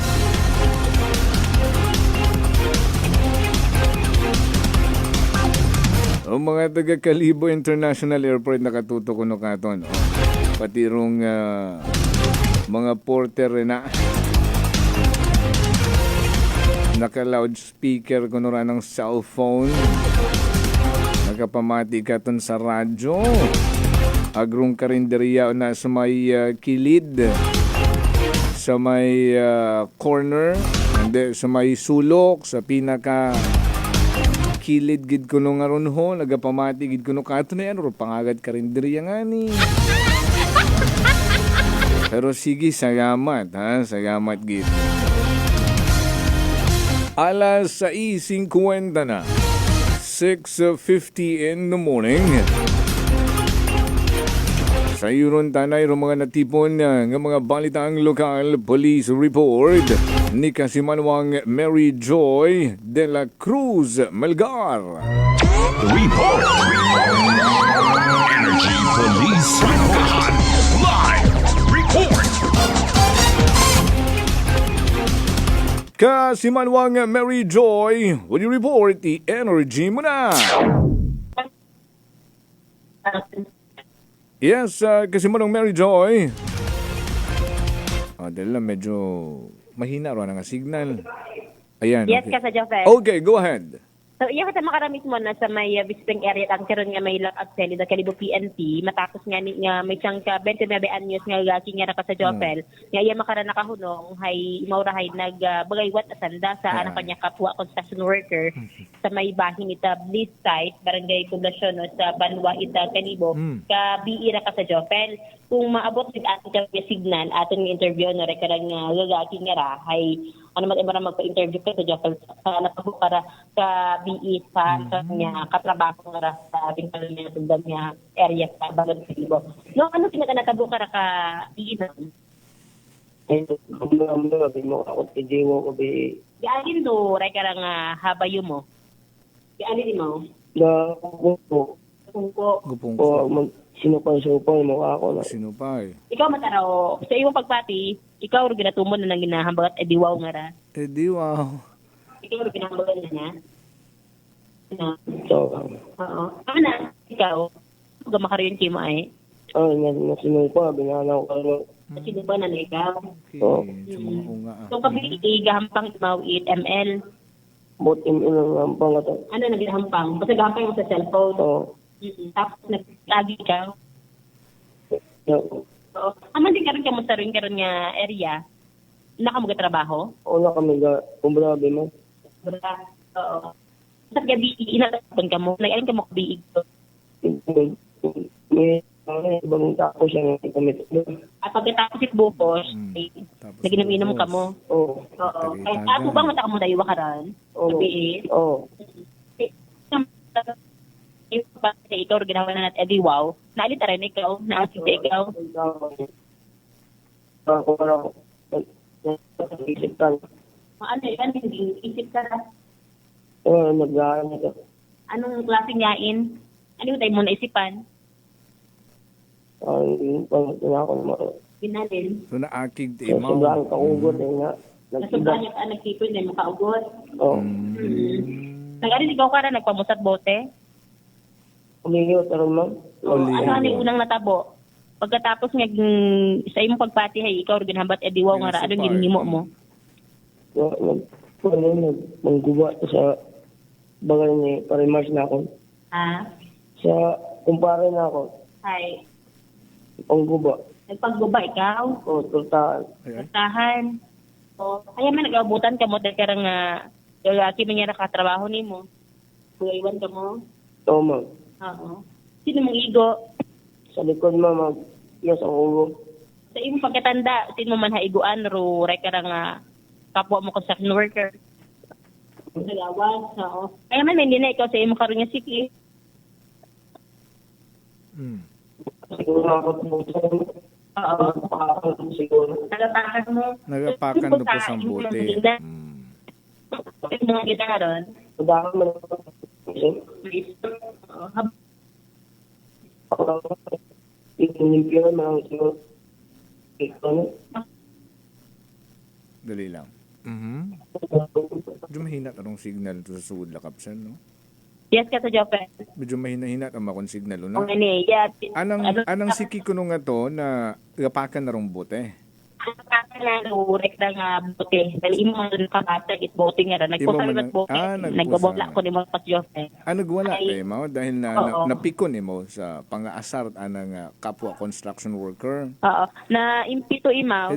O mga taga Calibo International Airport nakatuto kuno katon. Pati rong mga porter na naka-loudspeaker kuno ra ng cellphone. Nakapamati katon sa radyo. Agrong karinderya na sa may kilid, sa may corner, hindi, sa may sulok, sa pinaka kilid gid kuno nga ron ho, nagapamati gid kuno katon na yan, pangagad karinderya nga ni. Pero sige, salamat salamat gid. Alas 6:50 na. 6:50 in the morning. Sa iyon tanay ro mga natipon nga mga balitang lokal police report ni Kasimanwang Mary Joy de la Cruz Melgar. Report. Energy Police Report. Live report. Kasimanwang Mary Joy, will you report the energy mo na? Yes, Kasimanwang Mary Joy. Dahil lang medyo mahina ro nga signal. Ayan. Yes, okay. Kasa Jofel. Okay, go ahead. So, iya kita makaramit mo na sa may visiting area ang karon nga may lockout sale da Calibo PNP matapos nga ni nga may siyang ka 29 anyos nga laki nga ka sa Jofel. Nga iya makara nakahunong hay maurahay nagbaгаywat asanda sa anak kanya kapwa construction worker sa may bahin ita Bliss site barangay Poblacion no, sa Banwa ita Calibo ka biira ka sa Jofel. Kung maabot sig ating signal aton nga interview no rekarang lalaki nga ra hay ano magpa-interview ka sa Jofel sa nakabu para ka BE sa kanya katrabaho nga sa ating kanya tungdan niya area sa Balon Calibo. No, ano pinaka-natabu ka BE na? Gaalin do, rekarang habayo mo. Gaalin mo? Gupungko. Sinupay mo ako na. Sinupay. Ikaw mataraw, sa iyong pagpati, ikaw rin ginatumon na nang ginahambagat ediwaw nga ra. Ediwaw. Ikaw rin ginahambagat na niya? So, oo. Ano na, ikaw, gamakaroon kayo mo ay? nasinupa, binanaw ka naman. Sinupa na ikaw? Oo. So, kabili, gahampang 8 ml. Bot ml ang hampang ito. Ano naghahampang? Basta gahampang mo sa cellphone? Oo. Tapos nag-lagi ka? Oo. Oo. Aman din karon ka mo sa rin karon nga area? Naka mo trabaho? Oo na kami kumbrabe mo. Bra. Oo. Sa gabi, inatapon ka mo? Nag-alin ka mo kabiig to? May ibang tao siya nga ikamit. At pagkatapos itbukos, naginom-inom ka mo? Oo. Oo. Kaya ako ba mata ka mo dayo ka ran? Oo. Gabi? Oo. Yung ikaw, ginawa na natin, edi wow. Naalita rin ikaw, naasita ikaw. Ako na ako. Isip ka. Ano hindi isip ka na? Nag-aaral ka. Anong klaseng yain? Ano yung tayo mo naisipan? Yung pangit na ako naman. Binalin. So naakig ti imaw. Sobrang kaugot nga. Nasubahan niya ka nagtipon na yung makaugot. Oo. Nag-arin ikaw ka na nagpamusat bote? Umihiyo, pero ma'am. Ano yung unang natabo? Pagkatapos nga sa imong pagpatihay, ikaw rin ginhambat ediwaw nga ra. Anong ginhimo mo? Mangguba sa bagay ni Parimars na ako. Sa kumpare na ako. Ay. Pangguba. Nagpagguba ikaw? Oo, tultahan. Tultahan. O, kaya man nag-abutan ka mo dahil karang lalaki man niya nakatrabaho ni mo. Kuya ka mo? Oo, ma'am. Oo. Sino mong igo? Sa likod, ma'am, yes, ang ulo. Sa imong pagkatanda, sino man haiguan, ro, reka nga kapwa mo construction worker. Nagawas, oo. Kaya man, hindi na ikaw sa imong karoon niya siki. Siguro ako Oo. siguro. Nagatakan mo. Nagapakan do po sa bote. Yung mga kita ron. Madami man ako. Inimpiyan man ako siguro. Dali lang. Medyo mahina tarong signal to sa sud lakapsan, no? Yes, ka sa Jopen. Medyo mahina-hina ang makon signal, no? Ang ini, yeah. Anang siki ko nga to na gapakan na rong bote. Ang rek na bote. Dali imo ang kakatag it bote nga ra. Nagpusalat bote. Nagbabotla ko ni mo pas Jopen. Nagwala tayo mo dahil napikon mo sa pang-aasar anang kapwa construction worker. Oo. Na impito imaw.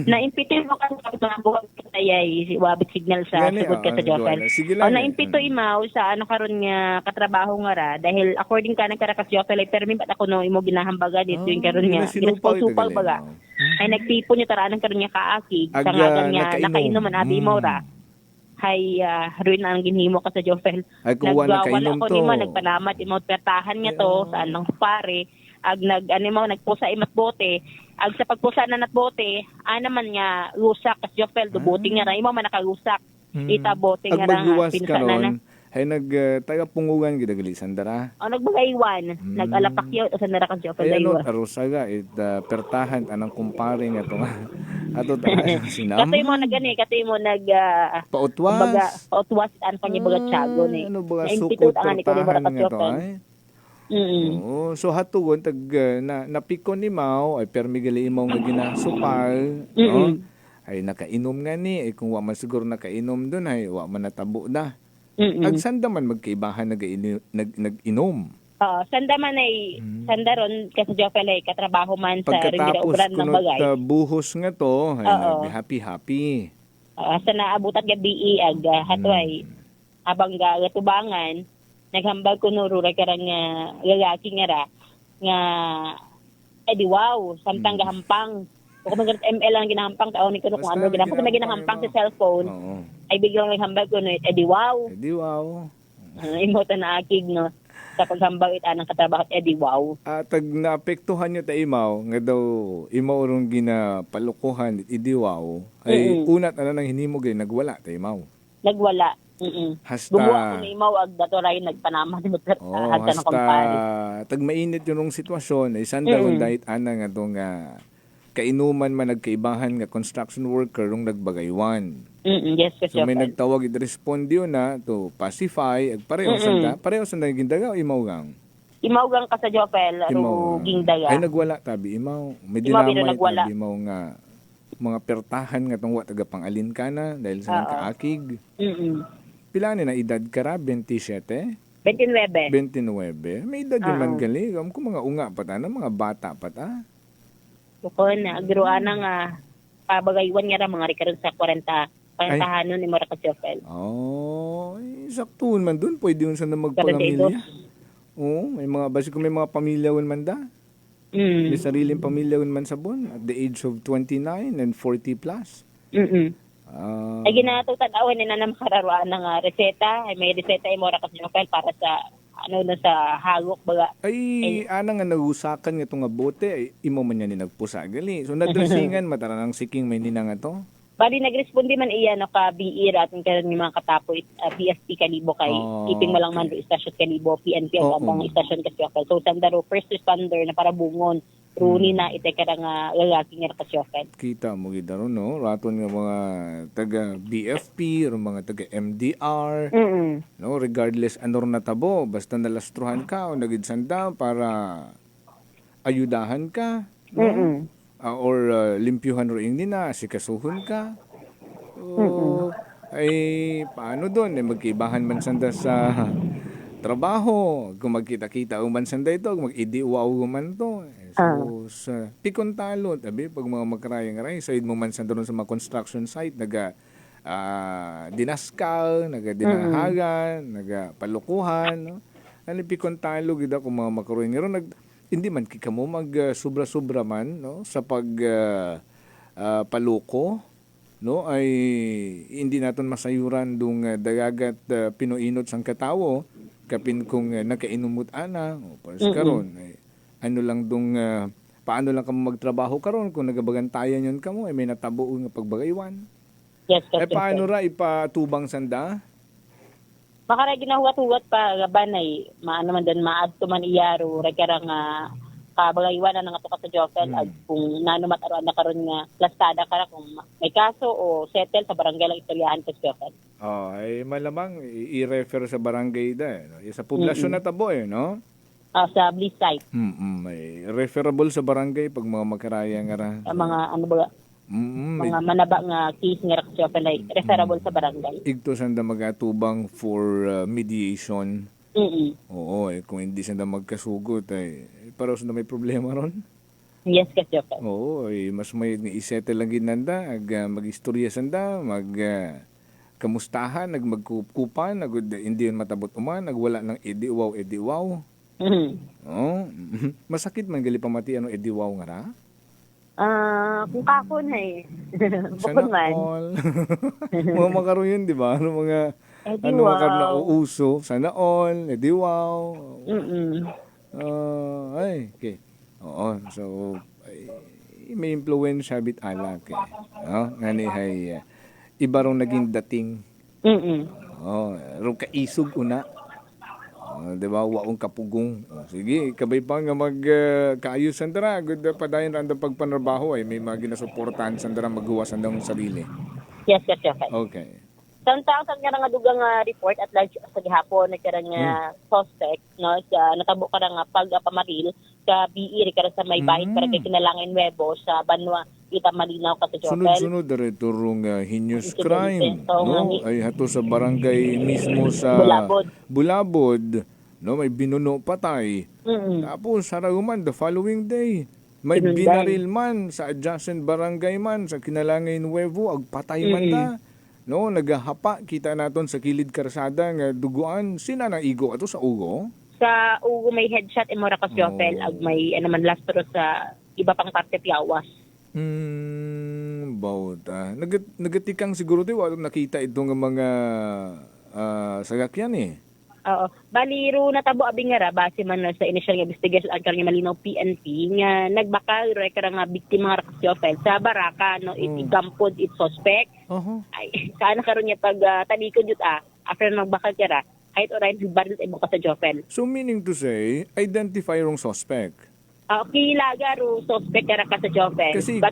Na impito mo kan sa buhat ay wabit signal sa sugod ka sa Jopen. Na impito imaw sa ano karon nga katrabaho nga ra dahil according ka nagkarakas Jopen ay permi bat ako no imo ginahambaga dito yung karon nga. Supal baga. Ay nagtipon niya taraan karon niya kaakig sa ngagan niya nakainom man abi mo ra. Hay ruin ang ginhimo ka sa Jovel. Nagwawala ko nimo nagpanamat imo pertahan niya to sa anong pare ag nagpusa imat bote ag sa pagpusa na nat bote naman niya rusak kas Jovel do bote nga ra imo man nakarusak ita bote nga ra pinsa na ay taga-pungugan gidagalisan dara. Nagbagaywan. Nag-alapakyaw sa nara kan Jovel daywa. Ay arusaga pertahan anang kumpare nga to nga. Ato ta sinam. Katoy mo pautwas. Pautwas an kanya baga tiago ni. Ano baga sukot pertahan nga to ay. Oo, so hatugon tag napikon ni Mao ay permigali imaw nga ginasupal, no? Ay nakainom nga ni ay kung wa man siguro nakainom doon ay wa man natabo na. Agsanda man magkaibahan nag-inom. Sanda man ay sandaron kasi Jovel ay katrabaho man sa ringira-ubran ng bagay. Pagkatapos buhos nga to, ay happy-happy. Sa naabutan nga BE ag hatway abang gatubangan naghambal ko nuro ra karang lalaki nga ra nga di wow samtang gahampang kung mag ML lang ginahampang taon ni kuno kung ano ginahampang kung ginahampang sa cellphone ay biglang naghambal ko no di wow imo ta naakig no sa paghambal it anang katrabaho di wow tag naapektuhan niyo ta imaw nga daw imaw rong ginapalukuhan di wow ay unat nang hinimo gay nagwala ta imaw Hasta gumawa ko ni Imaw ag datoray nagpanama ni Mutret hasta tag mainit yung sitwasyon ay sandaron dahit ana nga tong kainuman man nagkaibahan nga construction worker rong nagbagaywan. Yes, so may nagtawag i-respond yun na to pacify ag pareho sanda gindaga Imaw gang ka sa Jovel ro gindaga ay nagwala tabi Imaw may dinamay tabi Imaw nga mga pertahan nga tong wa taga pangalin ka na dahil sa kaakig. Pila ni na edad ka ra 27? 29. May edad yun man gali kung mga unga pa ta na mga bata pa ta. Bukon na agruana nga pabagaywan nga ra mga rikaron sa 40 hanon ni Mara Jovel. Saktuon man dun pwede yun sa na magpamilya. May mga basi kung may mga pamilyawan man da. May sariling pamilyawan man sabon at the age of 29 and 40 plus. Ay ginatutanawan ni na makararuan ng reseta. Ay may reseta ay Mara Jovel para sa ano na sa hagok baga. Ay, ana nga nagusakan nga itong nga bote, ay imo man yan ni nagpusagali. So, nadresingan, mataranang siking may nina nga to? Bali, nagrespondi man iya no ka BIR at karon ng mga katapo PSP Kalibo kay iping malang man do istasyon Kalibo PNP ang among istasyon kasi ako. So sandaro first responder na para bungon runi na ite kada nga lalaki nga nakasyokan. Kita mo gid ron no, raton nga mga taga BFP o mga taga MDR. No, regardless ano ron natabo, basta nalastruhan ka o nagidsanda para ayudahan ka. No? Or limpyuhan rin nina, sikasuhon ka. So, ay paano doon? Magkibahan man sanda sa trabaho. Kung magkita-kita man sanda ito, kung mag-idiwaw man to. So, sa pikontalo, tabi, pag mga magkarayang-ray, sa mo man sanda doon sa mga construction site, dinaskal, naga-dinahagan, naga-palukuhan. No? Ano pikontalo, gida kung mga makaroon. Ngayon, hindi man kika mo mag-sobra-sobra man no sa pag paluko no ay hindi naton masayuran dung dagagat pinuinot sang katawo kapin kung nakainumot ana o pas karon ay ano lang dung paano lang kamo magtrabaho karon kung nagabagantayan yon kamo ay may natabo nga pagbagaywan. Yes, ay paano ra ipatubang sanda? Makara ginahuwat-huwat pa gabanay maano man dan maadto man iyaro rekara nga kabagaywan na nga to sa Jofel at kung nanumat aron na karon nga plastada kara kung may kaso o settle sa barangay lang istoryahan sa Jofel. Ay malamang i-refer sa barangay da sa poblasyon na tabo no. Sa Bliss site. May referable sa barangay pag mga magkaraya nga ra. Mga ano ba mga manaba nga case nga Jofel ay referable sa barangay. Igto sanda magatubang for mediation. Oo, kung hindi sanda magkasugot ay para sa may problema ron. Yes, kasi Jofel. Oo, mas may isettle lang ginanda, mag-istorya sanda, kamustahan, magkupan, hindi yun matabot uman, nagwala ng ediwaw. Oh, masakit man gali pamati ano ediwaw nga ra? Kung kakon ay. Bukod man. Mga makaroon yun, di ba? Ano mga ano makaroon na uuso? Sana all, ediwaw. Ay, okay. Oo, so may influence habit alak no? Ngani hay iba rong naging dating. Rong kaisog una. Di ba, waong kapugong. Sige, kabay pa nga mag-kaayos sandara. Good padayon randa pagpanarbaho ay may mga ginasuportahan sandara magawa sandang sarili. Yes. Okay. Samtang nga dugang report at large sa gihapon nagkaroon nga suspect no sa natabo ka nga pagpamaril sa BIR kara sa may bahin para kay Kinalangin Nuevo sa Banwa Ita Malinaw ka sa Jofel. Sunod diretso rong heinous crime no ay hato sa barangay mismo sa Bulabod no may binuno patay. Tapos saraguman the following day may binaril man sa adjacent barangay man sa Kinalangin Nuevo agpatay man ta. No, nagahapa kita naton sa kilid karsada nga duguan sina na igo ato sa ugo. Sa ugo may headshot imora ka Jofel ag may man lastro sa iba pang parte piawas. Bauta. Nagatikang siguro di wala nakita itong mga sagakyan Oo. Baliro natabo abi nga ra base man sa initial nga investigation ang karang malinaw PNP nga nagbakal rekara nga biktima nga Jofel sa baraka no igampod it suspect. Ay sana karon niya pag talikod jud after magbakal kara kahit oray baril imo ka sa Jofel. So meaning to say identify rong suspect. Kilaga ro suspect kara ka sa Jofel. Kasi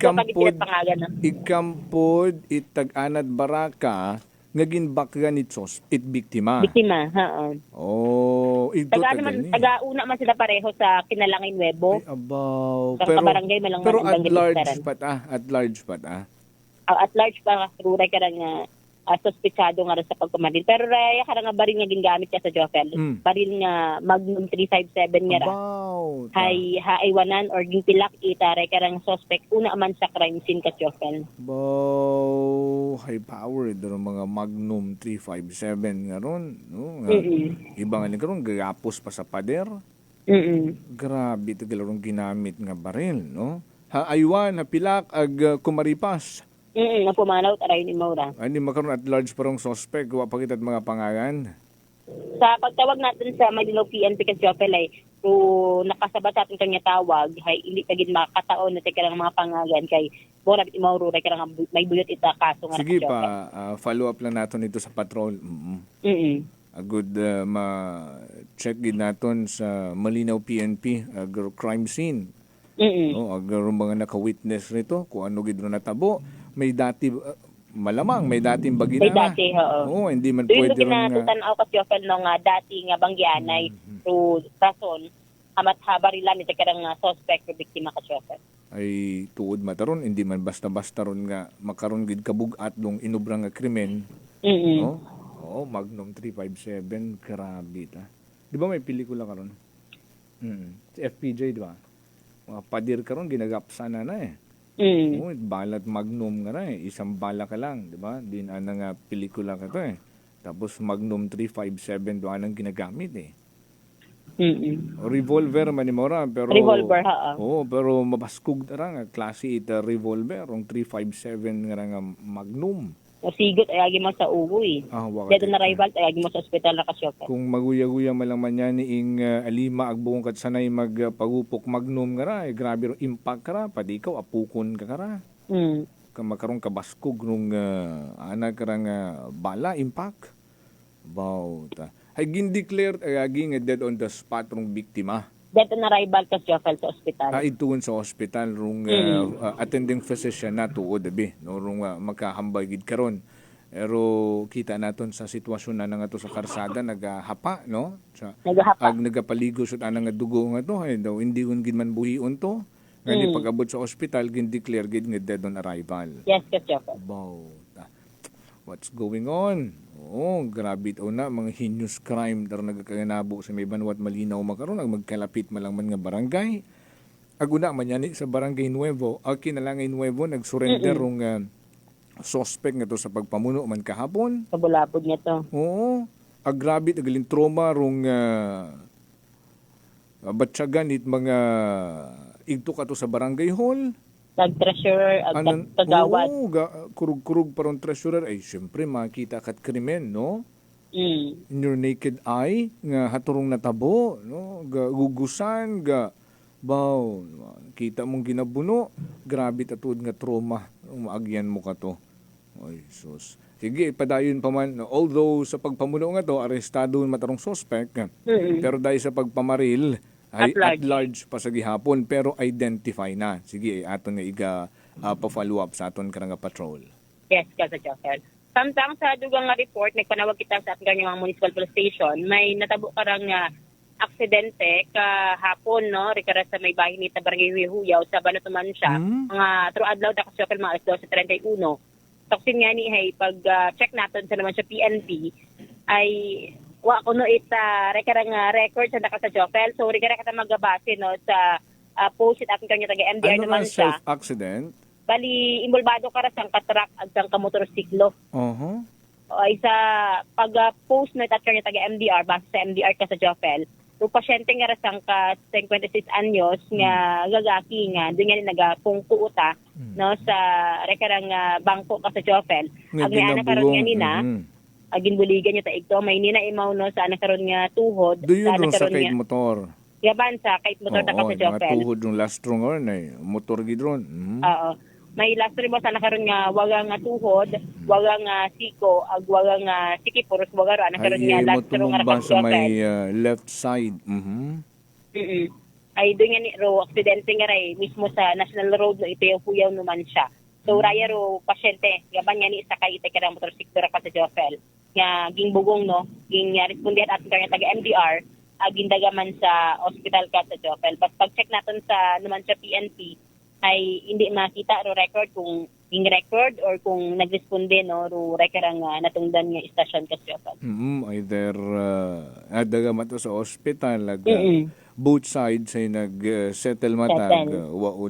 ikampod itag-anad baraka nga ginbakgan it biktima. Biktima, ito taga-una man sila pareho sa Kinalangin Nuevo. Pero barangay malang pero at large pa. At large pa ruray ka nga suspetsado nga rin sa pagkumadil. Pero raya ka nga baril nga gingamit ka sa Jofel. Baril nga Magnum 357 nga ra. Hay haiwanan or ginpilak itaray ka nga suspect una man sa crime scene ka Jofel. High power ito mga Magnum 357 nga ron. No? Iba nga karon gagapos pa sa pader. Grabe ito galarong ginamit nga baril. No? Haaywan, pilak, ag kumaripas. Pumanaw taray ni Maura. Hindi makaroon at large parang suspect. Kuha pa kita mga pangalan. Sa pagtawag natin sa Manila PNP kasi Jopel ay kung nakasabat sa ating kanya tawag, ay hindi kagid makataon na teka lang mga pangagan kay Bora Imauro kay lang may buyot ita kaso nga sige pa, follow up lang natin ito sa patrol. Good ma-check din natin sa Malinaw PNP crime scene. Agar mga naka-witness nito kung ano gid natabo. May dati malamang may dating bagina. May dati, oo. Hindi man doon pwede rin kinatutanaw kasi often nung dati nga banggianay through rason amat habarilan ito karang suspect o biktima kasi often. Ay tuod mataron, hindi man basta-basta ron nga makaron gid kabugat dong inubra nga krimen. Magnum 357, grabe ta. Di ba may pelikula karon? Si FPJ, di ba? Mga padir karon ginagapsa na eh. Balat Magnum nga na eh. Isang bala ka lang, di ba? Din ana nga pelikula ka to eh. Tapos Magnum 357 doon ang ginagamit eh. Revolver man ni Mora, pero revolver pero mabaskog ta nga klase ita revolver, ang 357 nga Magnum. O sigot ay agi mo sa uwi. Dito na rival ay agi mo sa ospital na kasyope. Kung maguya-guya man lang man yan ing alima agbong kat sanay magpagupok Magnum nga ra, grabe ro impact ka ra, padi ikaw apukon ka ra. Makaroon kabaskog nung anak ka ra nga bala, impact. Wow. Ay gindeclared ay agi nga dead on the spot rong biktima. Dito na rival kasyope sa ospital. Ituon sa ospital rong attending physician na tuod abi no rong makahambay gid karon. Pero kita naton sa sitwasyon na nga to sa karsada nagahapa no. Ag nagapaligo sud ana nga dugo nga to ay daw hindi gid man buhion to. Ngani pag-abot sa ospital gindeclare gid nga dead on arrival. Yes, kasyope. Wow. What's going on? Grabe ito na, mga heinous crime dar nagkakanabo sa may banwat Malinaw makaroon, magkalapit malangman nga barangay. Aguna man yan sa barangay Nuevo, kinalangay Nuevo, nagsurrender rong suspect nga to sa pagpamuno man kahapon. Sa bulabog niya to. Grabe, nagalin trauma rong batsyagan it mga igto ka to sa barangay hall. Nag-treasurer at kagawad. Kurug-kurug parang treasurer. Ay, syempre, makita kat krimen, no? In your naked eye, nga haturong natabo, no? Gugusan, baw, kita mong ginabuno, grabe tatud nga trauma, maagyan mo ka to. Ay, sus. Sige, padayon pa man, although sa pagpamuno nga to, arestado matarong suspect, pero dahil sa pagpamaril, ay at large pa sa gihapon pero identify na. Sige, aton nga pa-follow up sa aton karang patrol. Yes, kasi Josel. Samtang sa dugang nga report, nagpanawag kita sa ating mga municipal police station, may natabo karang aksidente kahapon, no? Rikara sa may bahay ni Tabarangay Huyaw, sa Banatuman siya. Mga true adlaw na kasi mga 12:31. Toksin nga ni, pag-check natin sa naman sa PNP, ay wa kuno rekarang record sa naka sa Jopel. So rekara kata magabase no sa post atin kanya taga MDR naman siya. Self-accident? Bali involvado ka ra sang katrak ag sang kamotorsiklo. Ay sa pag-post na kanya taga MDR base sa MDR ka sa Jopel. So pasyente nga ra sang ka 56 anyos nga gagaki nga doon nga nagapungko uta no sa rekarang bangko ka sa Jopel. Ag may anak karon nga nina. Agin buligan niya ta igto may nina imaw no sa anak karon nga tuhod sa anak karon nga motor. Yaban sa kait motor ta ka sa Jopel. Mga tuhod ng lastron or na motor gidron. Oo. May lastron mo sa anak karon nga waga nga tuhod, waga nga siko, ag waga nga sikipuros waga ro anak karon nga lastron nga ka sa may left side. Ay doon nga ni ro aksidente nga ray mismo sa National Road no ito yung Huyaw naman siya. So raya ro pasyente, yaban nga ni sa kay ite kada motorsiklo ra ka sa Jopel. Nga gingbugong no, ging respondihan atin kanya taga MDR, agindagaman sa ospital ka sa Jopel. But pag-check natin sa naman sa PNP, ay hindi makita ro record kung ging record or kung nagresponde no ro record ang natungdan nga istasyon ka sa Jopel. Either adagaman to sa ospital, both sides ay nag-settle matag,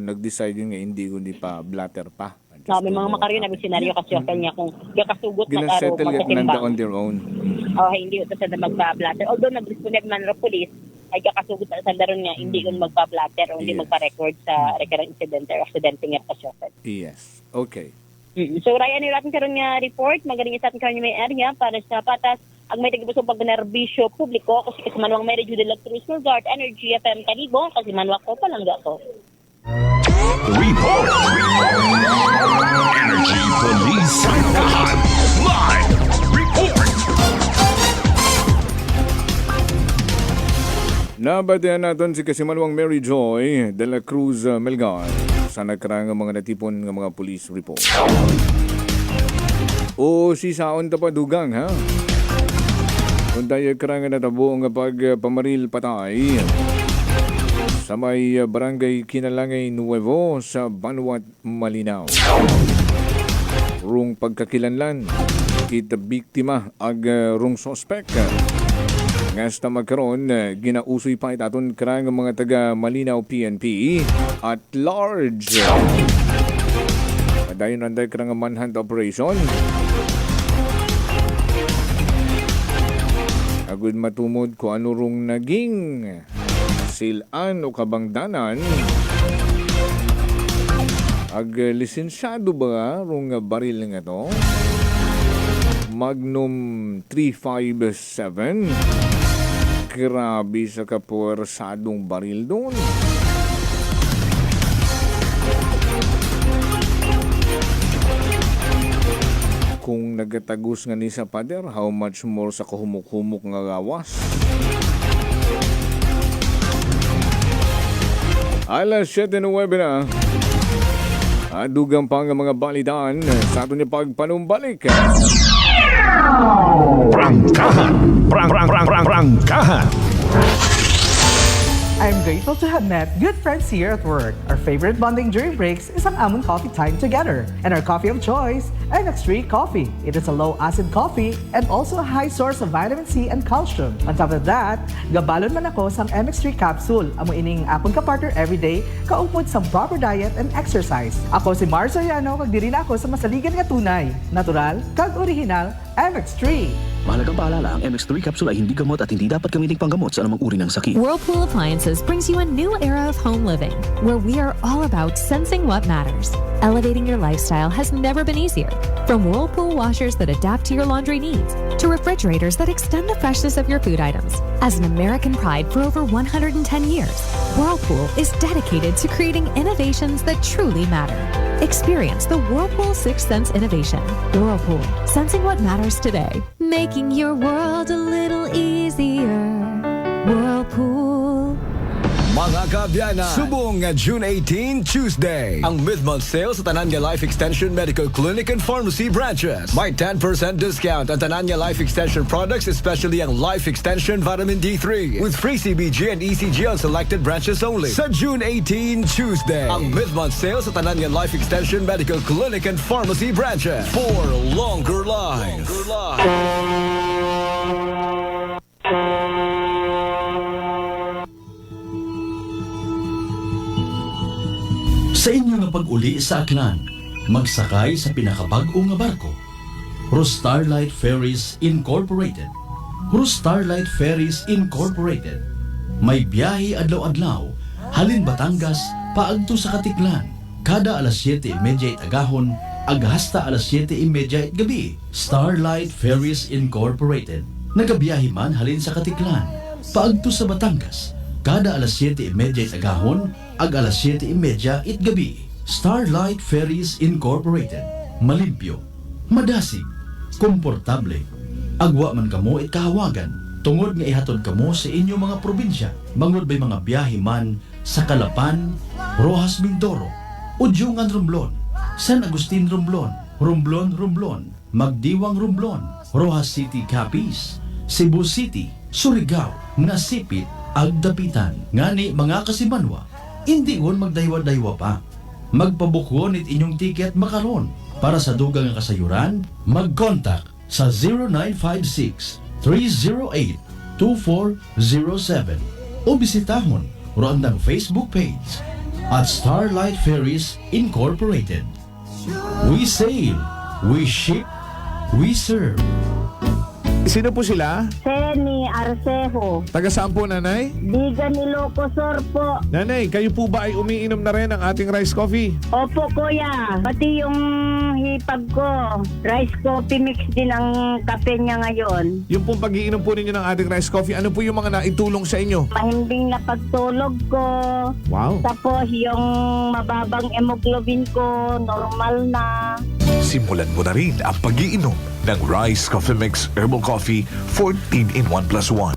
nag-decide nga hindi pa blatter pa. No, may mga makaryo na may senaryo kasi niya kung kakasugot na araw magkatimbang. On their own. Hindi ito sa magpa-blatter. Although nag-respond man ro police, ay kakasugot sa daron nga hindi kun magpa-blatter o hindi magpa-record sa recurrent incident or accident nga kasi. Yes. Okay. So, Ryan, natin karon nga report. Magaling sa atin karon may area para sa patas ang may tagbusong pagnerbisyo publiko kasi manuang may radyo de la Cruz Guard Energy FM Kalibo kasi manuang ko palangga ko. Report! Energy Police Live Report! Nabatihan natin si Kasimanwang Mary Joy de la Cruz Melgar sa nakarang mga natipon ng mga police report. O si saon ta pa dugang ha? Kung tayo karang natabo nga pagpamaril patay sa may barangay Kinalangay Nuevo sa Banwat, Malinaw. Rung pagkakilanlan kita biktima ag rung suspect. Ngasta magkaroon, ginausoy pa itaton karang mga taga Malinaw PNP at large. Padayon nanday karang manhunt operation. Agud matumod ko ano rung naging silan o kabangdanan. Ag lisensyado ba rung baril nga to? Magnum 357. Grabe sa kapuwersadong baril doon. Kung nagatagos nga ni sa pader, how much more sa kahumuk-humuk nga gawas? Alas 7:09 na. Adugang pa nga mga balitaan sa ato niya pagpanumbalik. Prangkahan! Prangkahan! I'm grateful to have met good friends here at work. Our favorite bonding during breaks is ang amon coffee time together. And our coffee of choice, MX3 Coffee. It is a low-acid coffee and also a high source of vitamin C and calcium. On top of that, gabalon man ako sa MX3 capsule. Amo ining akong kapartner everyday, kaupod sa proper diet and exercise. Ako si Mars Soriano, kag diri na ako sa masaligan nga tunay, natural, kag original, MX3. Mahalagang paalala, ang MX3 capsule ay hindi gamot at hindi dapat gamiting panggamot sa anumang uri ng sakit. Whirlpool Appliances brings you a new era of home living, where we are all about sensing what matters. Elevating your lifestyle has never been easier. From Whirlpool washers that adapt to your laundry needs, to refrigerators that extend the freshness of your food items. As an American pride for over 110 years, Whirlpool is dedicated to creating innovations that truly matter. Experience the Whirlpool Sixth Sense innovation. Whirlpool, sensing what matters today. Making your world a little easier. Whirlpool. Mga kabyanan, subong nga June 18, Tuesday, ang mid-month sale sa Tananya Life Extension Medical Clinic and Pharmacy branches. May 10% discount ang Tananya Life Extension products, especially ang Life Extension Vitamin D3, with free CBG and ECG on selected branches only. Sa June 18, Tuesday, ang mid-month sale sa Tananya Life Extension Medical Clinic and Pharmacy branches for longer life. Sa inyo nga pag-uli sa Aklan, magsakay sa pinakabag-o nga barko. Starlight Ferries Incorporated. Starlight Ferries Incorporated. May biyahe adlaw-adlaw, halin Batangas, paagto sa Katiklan. Kada alas 7:30 agahon, hasta alas 7:30 gabi. Starlight Ferries Incorporated. Nagabiyahe man halin sa Katiklan, paagto sa Batangas. Kada alas 7:30 agahon, alas 7:30 gabi. Starlight Ferries Incorporated. Malimpyo, madasig, komportable. Agwa man kamo kahawagan, tungod nga ihatod kamo sa inyong mga probinsya. Bangod ba'y mga biyahe man sa Calapan, Rojas Mindoro, Udyungan Romblon, San Agustin Romblon, Romblon, Magdiwang Romblon, Rojas City Capiz, Cebu City, Surigao, Nasipit, Agdapitan. Ngani mga kasimanwa, hindi on magdaywa-daywa pa. Magpabukon it inyong tiket makaron. Para sa dugang nga kasayuran, mag-contact sa 0956-308-2407 o bisitahon ang Facebook page at Starlight Ferries Incorporated. We sail, we ship, we serve. Sino po sila? Ni Arcejo. Taga saan po, nanay? Bigan Ilocosur po. Nanay, kayo po ba ay umiinom na rin ng ating rice coffee? Opo, kuya. Pati yung hipag ko, rice coffee mix din ang kape niya ngayon. Yung pong pag-iinom po ninyo ng ating rice coffee, ano po yung mga naitulong sa inyo? Mahimbing na pagtulog ko. Wow. Tapos yung mababang hemoglobin ko, normal na. Simulan mo na rin ang pag-iinom ng Rice Coffee Mix Herbal Coffee 14 in 1 plus 1.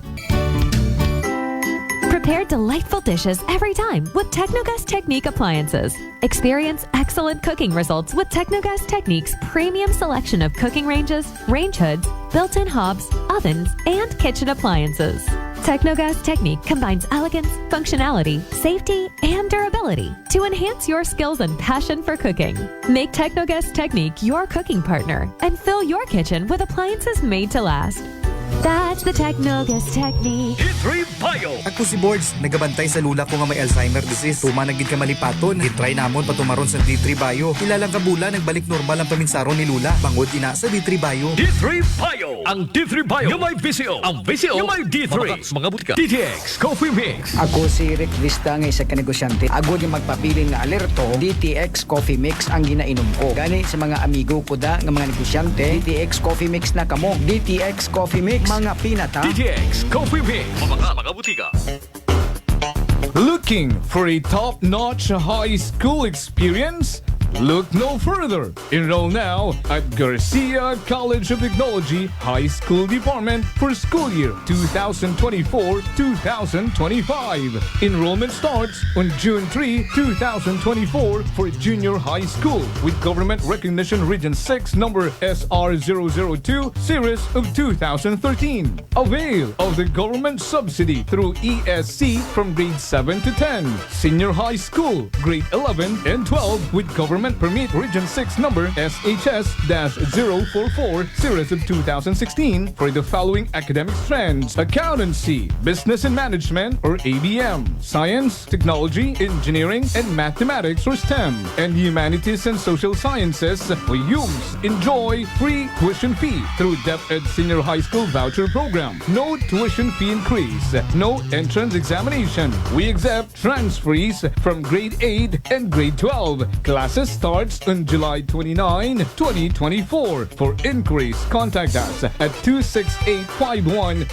Prepare delightful dishes every time with Technogas Technique appliances. Experience excellent cooking results with Technogas Technique's premium selection of cooking ranges, range hoods, built-in hobs, ovens, and kitchen appliances. Technogas Technique combines elegance, functionality, safety, and durability to enhance your skills and passion for cooking. Make Technogas Technique your cooking partner and fill your kitchen with appliances made to last. That's the Technogas Technique. D3 Bio. Ako si Boards, nagabantay sa lula ko nga may Alzheimer disease. Tumanagid ka malipaton, gitry namon patumaron sa D3 Bio. Ilang kabula nagbalik normal ang paminsaron ni lula. Bangod ina sa D3 Bio. D3 Bio. Ang D3 Bio yung may VCO. Ang VCO yung may D3. Mga butika. DTX Coffee Mix. Ako si Rick Vista nga isa ka negosyante. Agod yung magpabilin nga alerto, DTX Coffee Mix ang ginainom ko. Gani sa mga amigo ko da nga mga negosyante, DTX Coffee Mix na kamo. DTX Coffee Mix, mga pinata. DTX Coffee Mix. Mga butika. Looking for a top-notch high school experience? Look no further. Enroll now at Garcia College of Technology High School Department for school year 2024-2025. Enrollment starts on June 3, 2024 for junior high school with government recognition Region 6 number SR002 series of 2013. Avail of the government subsidy through ESC from grade 7 to 10. Senior high school, grade 11 and 12 with government permit Region 6 number SHS-044 series of 2016 for the following academic strands: accountancy, business and management or ABM, science, technology, engineering and mathematics or STEM, and humanities and social sciences or HUMS. Enjoy free tuition fee through DepEd Senior High School Voucher Program. No tuition fee increase, no entrance examination. We accept transferees from grade 8 and grade 12. Classes starts on July 29, 2024. For inquiries, contact us at 268-5131,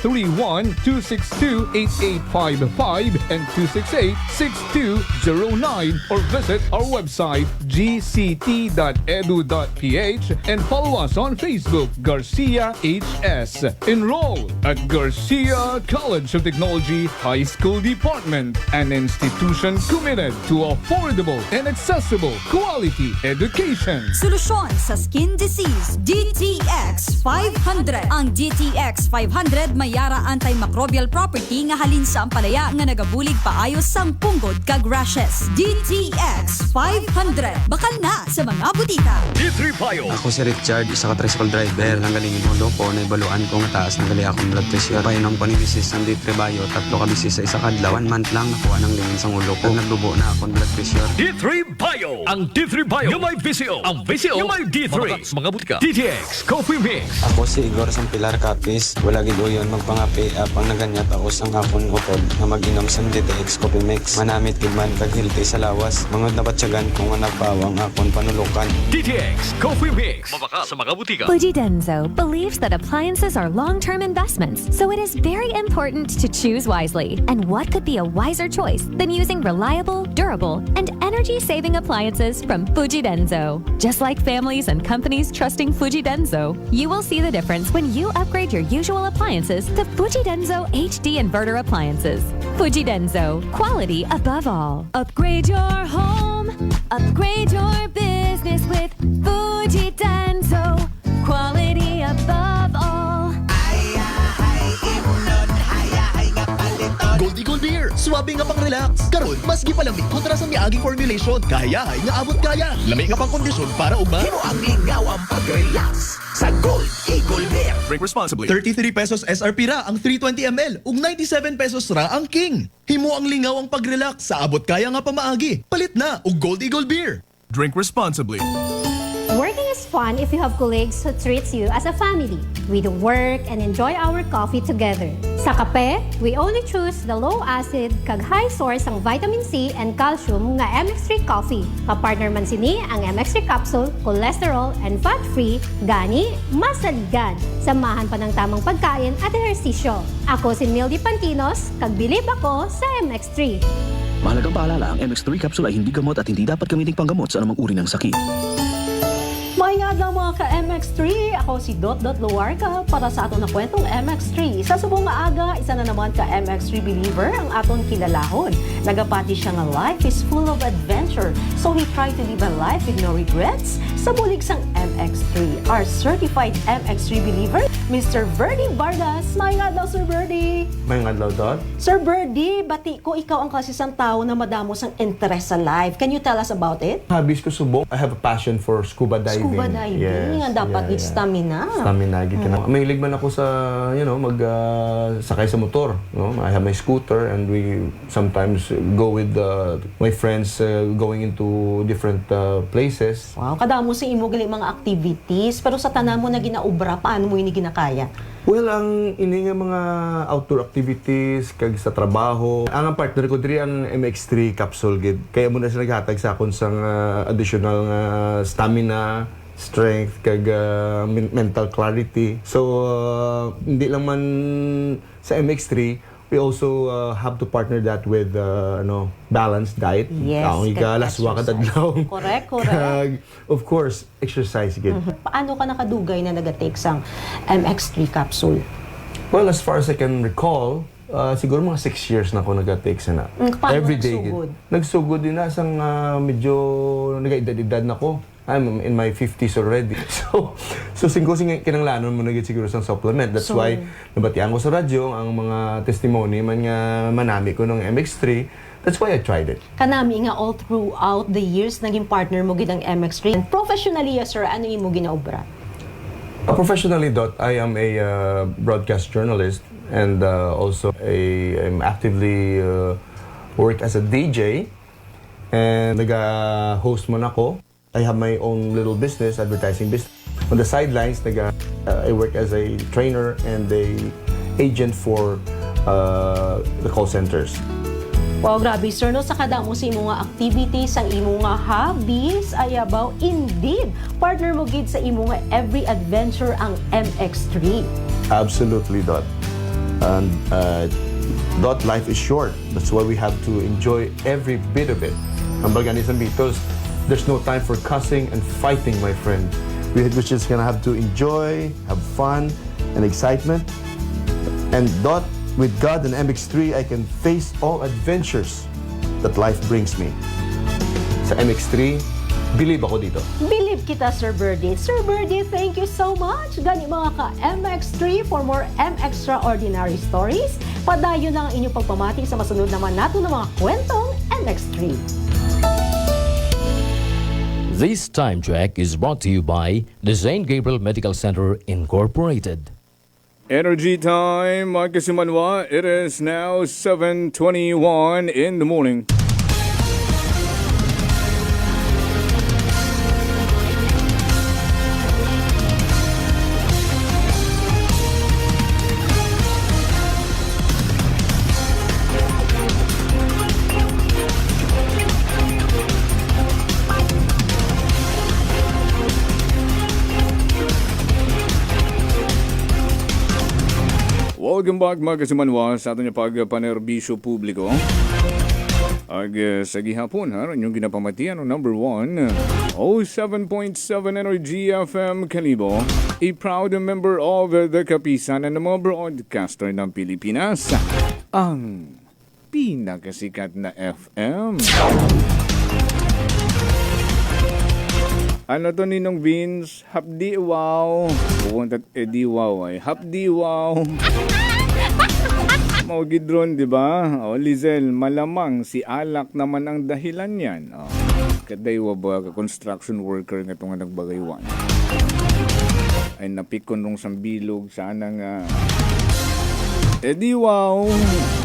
262-8855, and 268-6209 or visit our website gct.edu.ph and follow us on Facebook, Garcia HS. Enroll at Garcia College of Technology High School Department, an institution committed to affordable and accessible quality education. Solusyon sa skin disease, DTX 500. Ang DTX 500 mayara antimicrobial property nga halin sa ampalaya nga nagabulig paayos sang punggod kag rashes. DTX 500. Bakal na sa mga butika. D3 Bio. Ako si Richard, isa ka tricycle driver. Lang galing inulo ko, naibaluan ko nga taas ng gali akong blood pressure. Painom ko ni bisis ng D3 Bio, 3 ka bisis sa isa kadlaw. 1 month lang nakuha ng lingin sang ulo ko. Nagdubo na akong blood pressure. D3 Bio. Ang D3 Bio yung may VCO. Ang VCO yung may D3. Mga butika. DTX Coffee Mix. Ako si Igor sang Pilar Capis. Wala gid uyon magpangapi apang naganyat ako sang akong utod na mag-inom sang DTX Coffee Mix. Manamit gid man kag healthy sa lawas. Mangod na batyagan ko nga nagpawang akong panulukan. DTX Coffee Mix. Mabaka sa mga butika. Fuji Denso believes that appliances are long-term investments, so it is very important to choose wisely. And what could be a wiser choice than using reliable, durable, and energy-saving appliances from Fuji Denso? Just like families and companies trusting Fuji Denso, you will see the difference when you upgrade your usual appliances to Fuji Denso HD inverter appliances. Fuji Denso, quality above all. Upgrade your home, upgrade your business with Fuji Denso, quality above all. Goldie Gold Beer, swabe nga pang relax. Karon, mas gipalamig kontra sa miaging formulation. Kaya, nga abot kaya. Lamig nga pang kondisyon para ugma. Himo ang lingaw ang pag-relax sa Gold Eagle Beer. Drink responsibly. 33 pesos SRP ra ang 320 ml ug 97 pesos ra ang King. Himo ang lingaw ang pag-relax sa abot kaya nga pamaagi. Palit na og Gold Eagle Beer. Drink responsibly. Working as fun if you have colleagues who treats you as a family. We do work and enjoy our coffee together. Sa kape, we only choose the low-acid kag high source ang vitamin C and calcium nga MX3 coffee. Kapartner man sini ang MX3 capsule, cholesterol and fat-free, gani, masaligan. Samahan pa ng tamang pagkain at ehersisyo. Ako si Mildy Pantinos, kag bilib ako sa MX3. Mahalagang paalala, ang MX3 capsule ay hindi gamot at hindi dapat gamitin panggamot sa anumang uri ng sakit. Maingad lang mga ka-MX3! Ako si Dot Luarca para sa aton na kwentong MX3. Sa subong nga aga, isa na naman ka-MX3 believer ang aton kilalahon. Nagapati siya nga life is full of adventure, so he tried to live a life with no regrets sa bulig sang MX3. Our certified MX3 believer, Mr. Verdi Vargas. Maingad lang, Sir Verdi! Maingad lang, Dot. Sir Verdi, bati ko ikaw ang klasisang tao na madamos ang interest sa life. Can you tell us about it? Hobbies ko subong. I have a passion for scuba diving. Scuba diving, Yes, ang dapat it's stamina. Stamina, gid ka na. Mahilig man ako sa, mag sakay sa motor, no? I have my scooter and we sometimes go with my friends going into different places. Wow, kadamo sa imo gali mga activities, pero sa tanan mo na ginaubra, paano mo ini ginakaya? Well, ang ini nga mga outdoor activities kag sa trabaho. Ang partner ko diri ang MX3 capsule gid. Kaya mo na siya naghatag sa akon sang additional stamina, strength kag mental clarity. So hindi lang man sa MX3, we also have to partner that with balanced diet. Yes, laswa ka tadlaw. Correct. Kag, of course, exercise gid. Paano ka nakadugay na nagatake sang MX3 capsule? Well, as far as I can recall, siguro mga 6 years na ako nag-take sana. Paano Every day. nagsugod? Nagsugod din na sang medyo nag-edad-edad na ako. I'm in my 50s already. So kinanglanon mo na gid siguro sang supplement. That's why nabatian ko sa radyo ang mga testimony man nga manami ko ng MX3. That's why I tried it. Kanami nga all throughout the years naging partner mo gid ang MX3. And professionally, sir, ano imo ginaobra? Professionally, Dot, I am a broadcast journalist and also I'm actively work as a DJ and naga-host man ako. I have my own little business, advertising business. On the sidelines, I work as a trainer and a agent for the call centers. Wow, grabe sir, no? Sa kadamo sa imo nga activities, ang imo nga hobbies, ayabaw, indeed, partner mo gid sa imo nga every adventure ang MX3. Absolutely, Dot. And Dot, life is short. That's why we have to enjoy every bit of it. Ang baga ni sa Beatles, there's no time for cussing and fighting, my friend. We're just gonna have to enjoy, have fun and excitement. And Dot, with God and MX3, I can face all adventures that life brings me. Sa MX3, believe ako dito. Believe kita, Sir Birdie. Sir Birdie, thank you so much. Gani mga ka-MX3 for more M-Extraordinary stories. Padayon lang ang inyong pagpamati sa masunod naman nato ng mga kwentong MX3. This time check is brought to you by the St. Gabriel Medical Center Incorporated. Energy time, mga kasimanwa. It is now 7:21 in the morning. Welcome back mga kasimanwa sa ating pagpanerbisyo publiko. Sa gihapon ha, inyong ginapamatian ng number 1, 07.7 Energy FM Kalibo, a proud member of the Kapisanan ng mga broadcaster ng Pilipinas, ang pinakasikat na FM. Ano to Ninong Vince? Hapdi wow. Pupuntat edi wow ay. Hapdi wow. Maugidron, di ba? O, Lizel, malamang si Alak naman ang dahilan yan. O, kadaywa ba construction worker nga itong nagbagaywan? Ay napikon rong sambilog sana nga. Edi wow.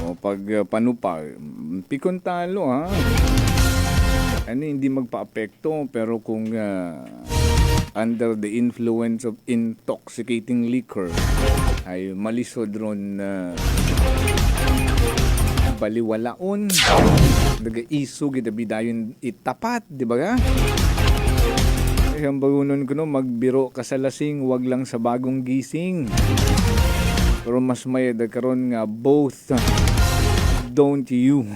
O, pag panupag, pikon talo ha. Ano, hindi magpa-apekto, pero kung under the influence of intoxicating liquor ay malisod ron na baliwalaon nag-isu gid bidayon itapat, di ba ga? Ay ang bagunon ko no, magbiro ka sa lasing, wag lang sa bagong gising. Pero mas may karon nga both, don't you?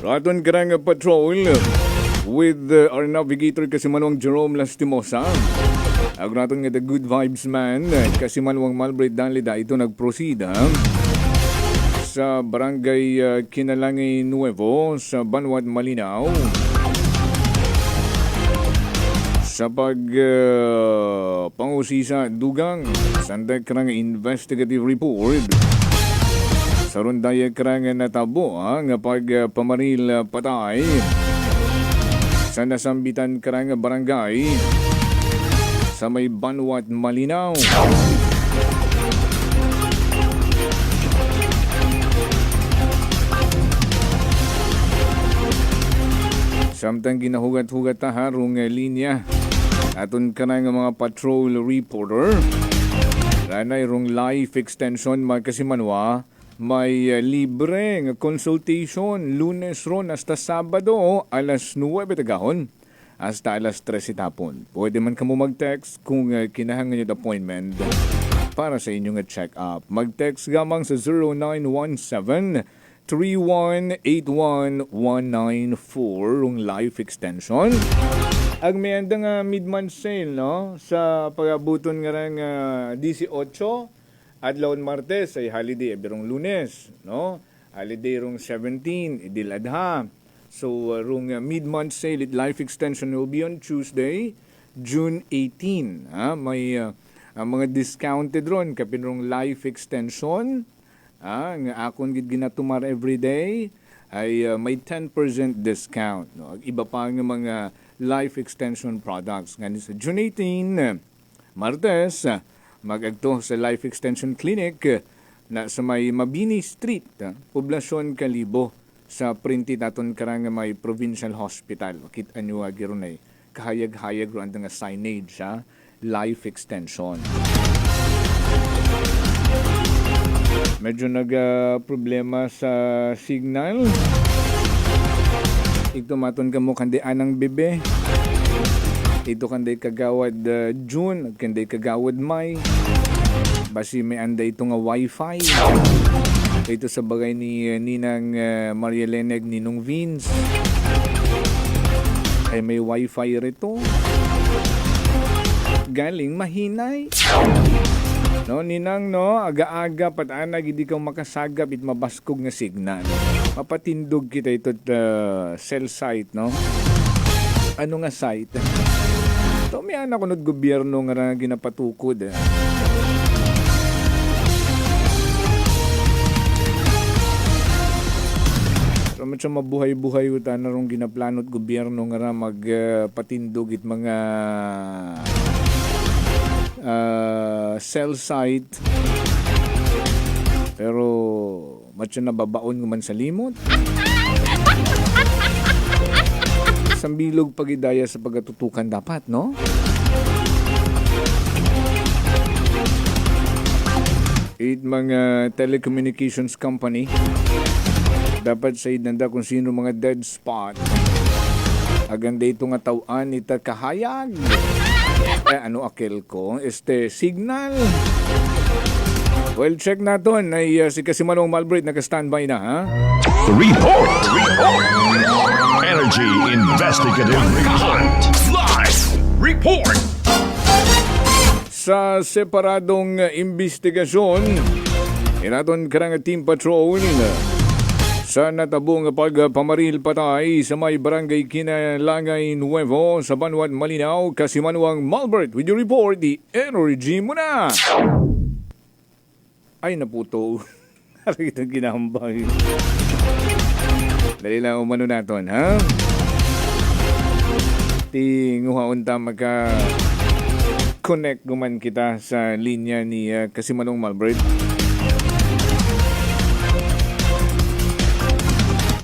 Raton karang patrol with our navigator kasi Manuang Jerome Lastimosa. Ang raton nga the good vibes man kasi Manuang Malbret Danlida ito nagproceed sa barangay Kinalangay Nuevo sa Banwat Malinaw sa pangusisa dugang sanday karang investigative report. Sa rundaya karang natabo nga pagpamaril patay sa nasambitan karang barangay sa may Banwat Malinaw. Samtang ginahugat-hugat harong linya aton karang mga patrol reporter ranay rong life extension magkasimanwa may libre nga consultation Lunes ron hasta Sabado alas 9 tagahon hasta alas 3 itapon. Pwede man kamo mag-text kung kinahanglan niyo appointment para sa inyong check-up. Mag-text gamang sa 0917-3181-194 rong life extension. Ang may andang mid-month sale no sa pagabuton nga rang 18 adlaw Martes ay holiday birong Lunes, no? Holiday rong 17 Idil Adha. So rong mid-month sale at life extension will be on Tuesday, June 18. May mga discounted ron kapin rong life extension. Nga akon gid ginatumar everyday ay may 10% discount, no? Iba pa nga mga life extension products nga sa June 18 Martes mag-agto sa Life Extension Clinic na sa may Mabini Street, Poblasyon Kalibo sa printed aton karang may Provincial Hospital. Makita nyo giron ay kahayag-hayag ro ang nga signage Life Extension. Medyo nag-problema sa signal. Igtumaton ka mo kandi anang bebe. Ito kanday kagawad June, kanday kagawad May. Basi may anday ito nga wifi. Ito sa bagay ni Ninang Maria Leneg, Ninong Vince. Ay may wifi rito. Galing mahinay. No, Ninang, no, aga-aga patanag hindi ka makasagap it mabaskog nga signal. Mapatindog kita ito cell site, no? Ano nga site? Ito may anak ko ng gobyerno nga ginapatukod. Pero medyo mabuhay-buhay ito na rong ginaplanot gobyerno nga magpatindog it mga cell site. Pero medyo nababaon naman sa limot. Sambilog pagidaya sa pagatutukan dapat, no? It mga telecommunications company dapat sa idanda kung sino mga dead spot. Aganda ito nga tawaan ita kahayag. Ano akil ko? Signal. Well, check natin ay si Kasimanong Malbret naka-standby na, ha? Report! Energy Investigative Report. Live Report! Sa separadong investigasyon, inaton karang team patrol sa natabong pagpamaril patay sa may barangay Kinalangay Nuevo sa Banwat Malinaw, Kasimanwang Malbret with your report, the energy mo na! Ay, naputo. Harap itong ginahambay. Dali lang umano natin, ha? Tinguhaon ta magka connect guman kita sa linya ni Kasimanong Malbert.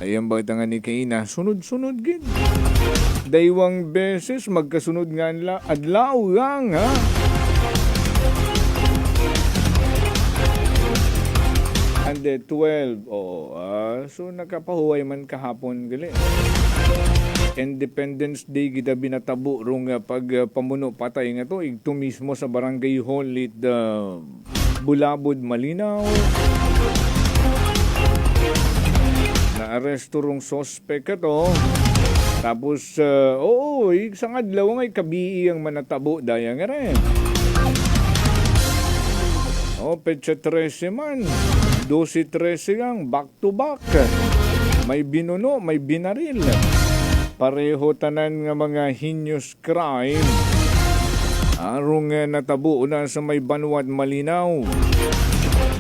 Ayan ba nga ni Kaina, sunod-sunod gin. Daywang beses magkasunod nga nila, adlaw lang ha. And 12, so nakapahuway man kahapon gali. Independence Day gida binatabo rong pag pamuno patay nga to igto mismo sa Barangay Hall it Bulabod, Malinaw. Na-aresto rong suspect to. Tapos isang adlaw nga kabii ang manatabo daya nga rin. Petsa 13 man. 12-13 lang, back to back. May binuno, may binaril. Pareho tanan nga mga heinous crime. Arong natabo na sa may Banwat, Malinaw.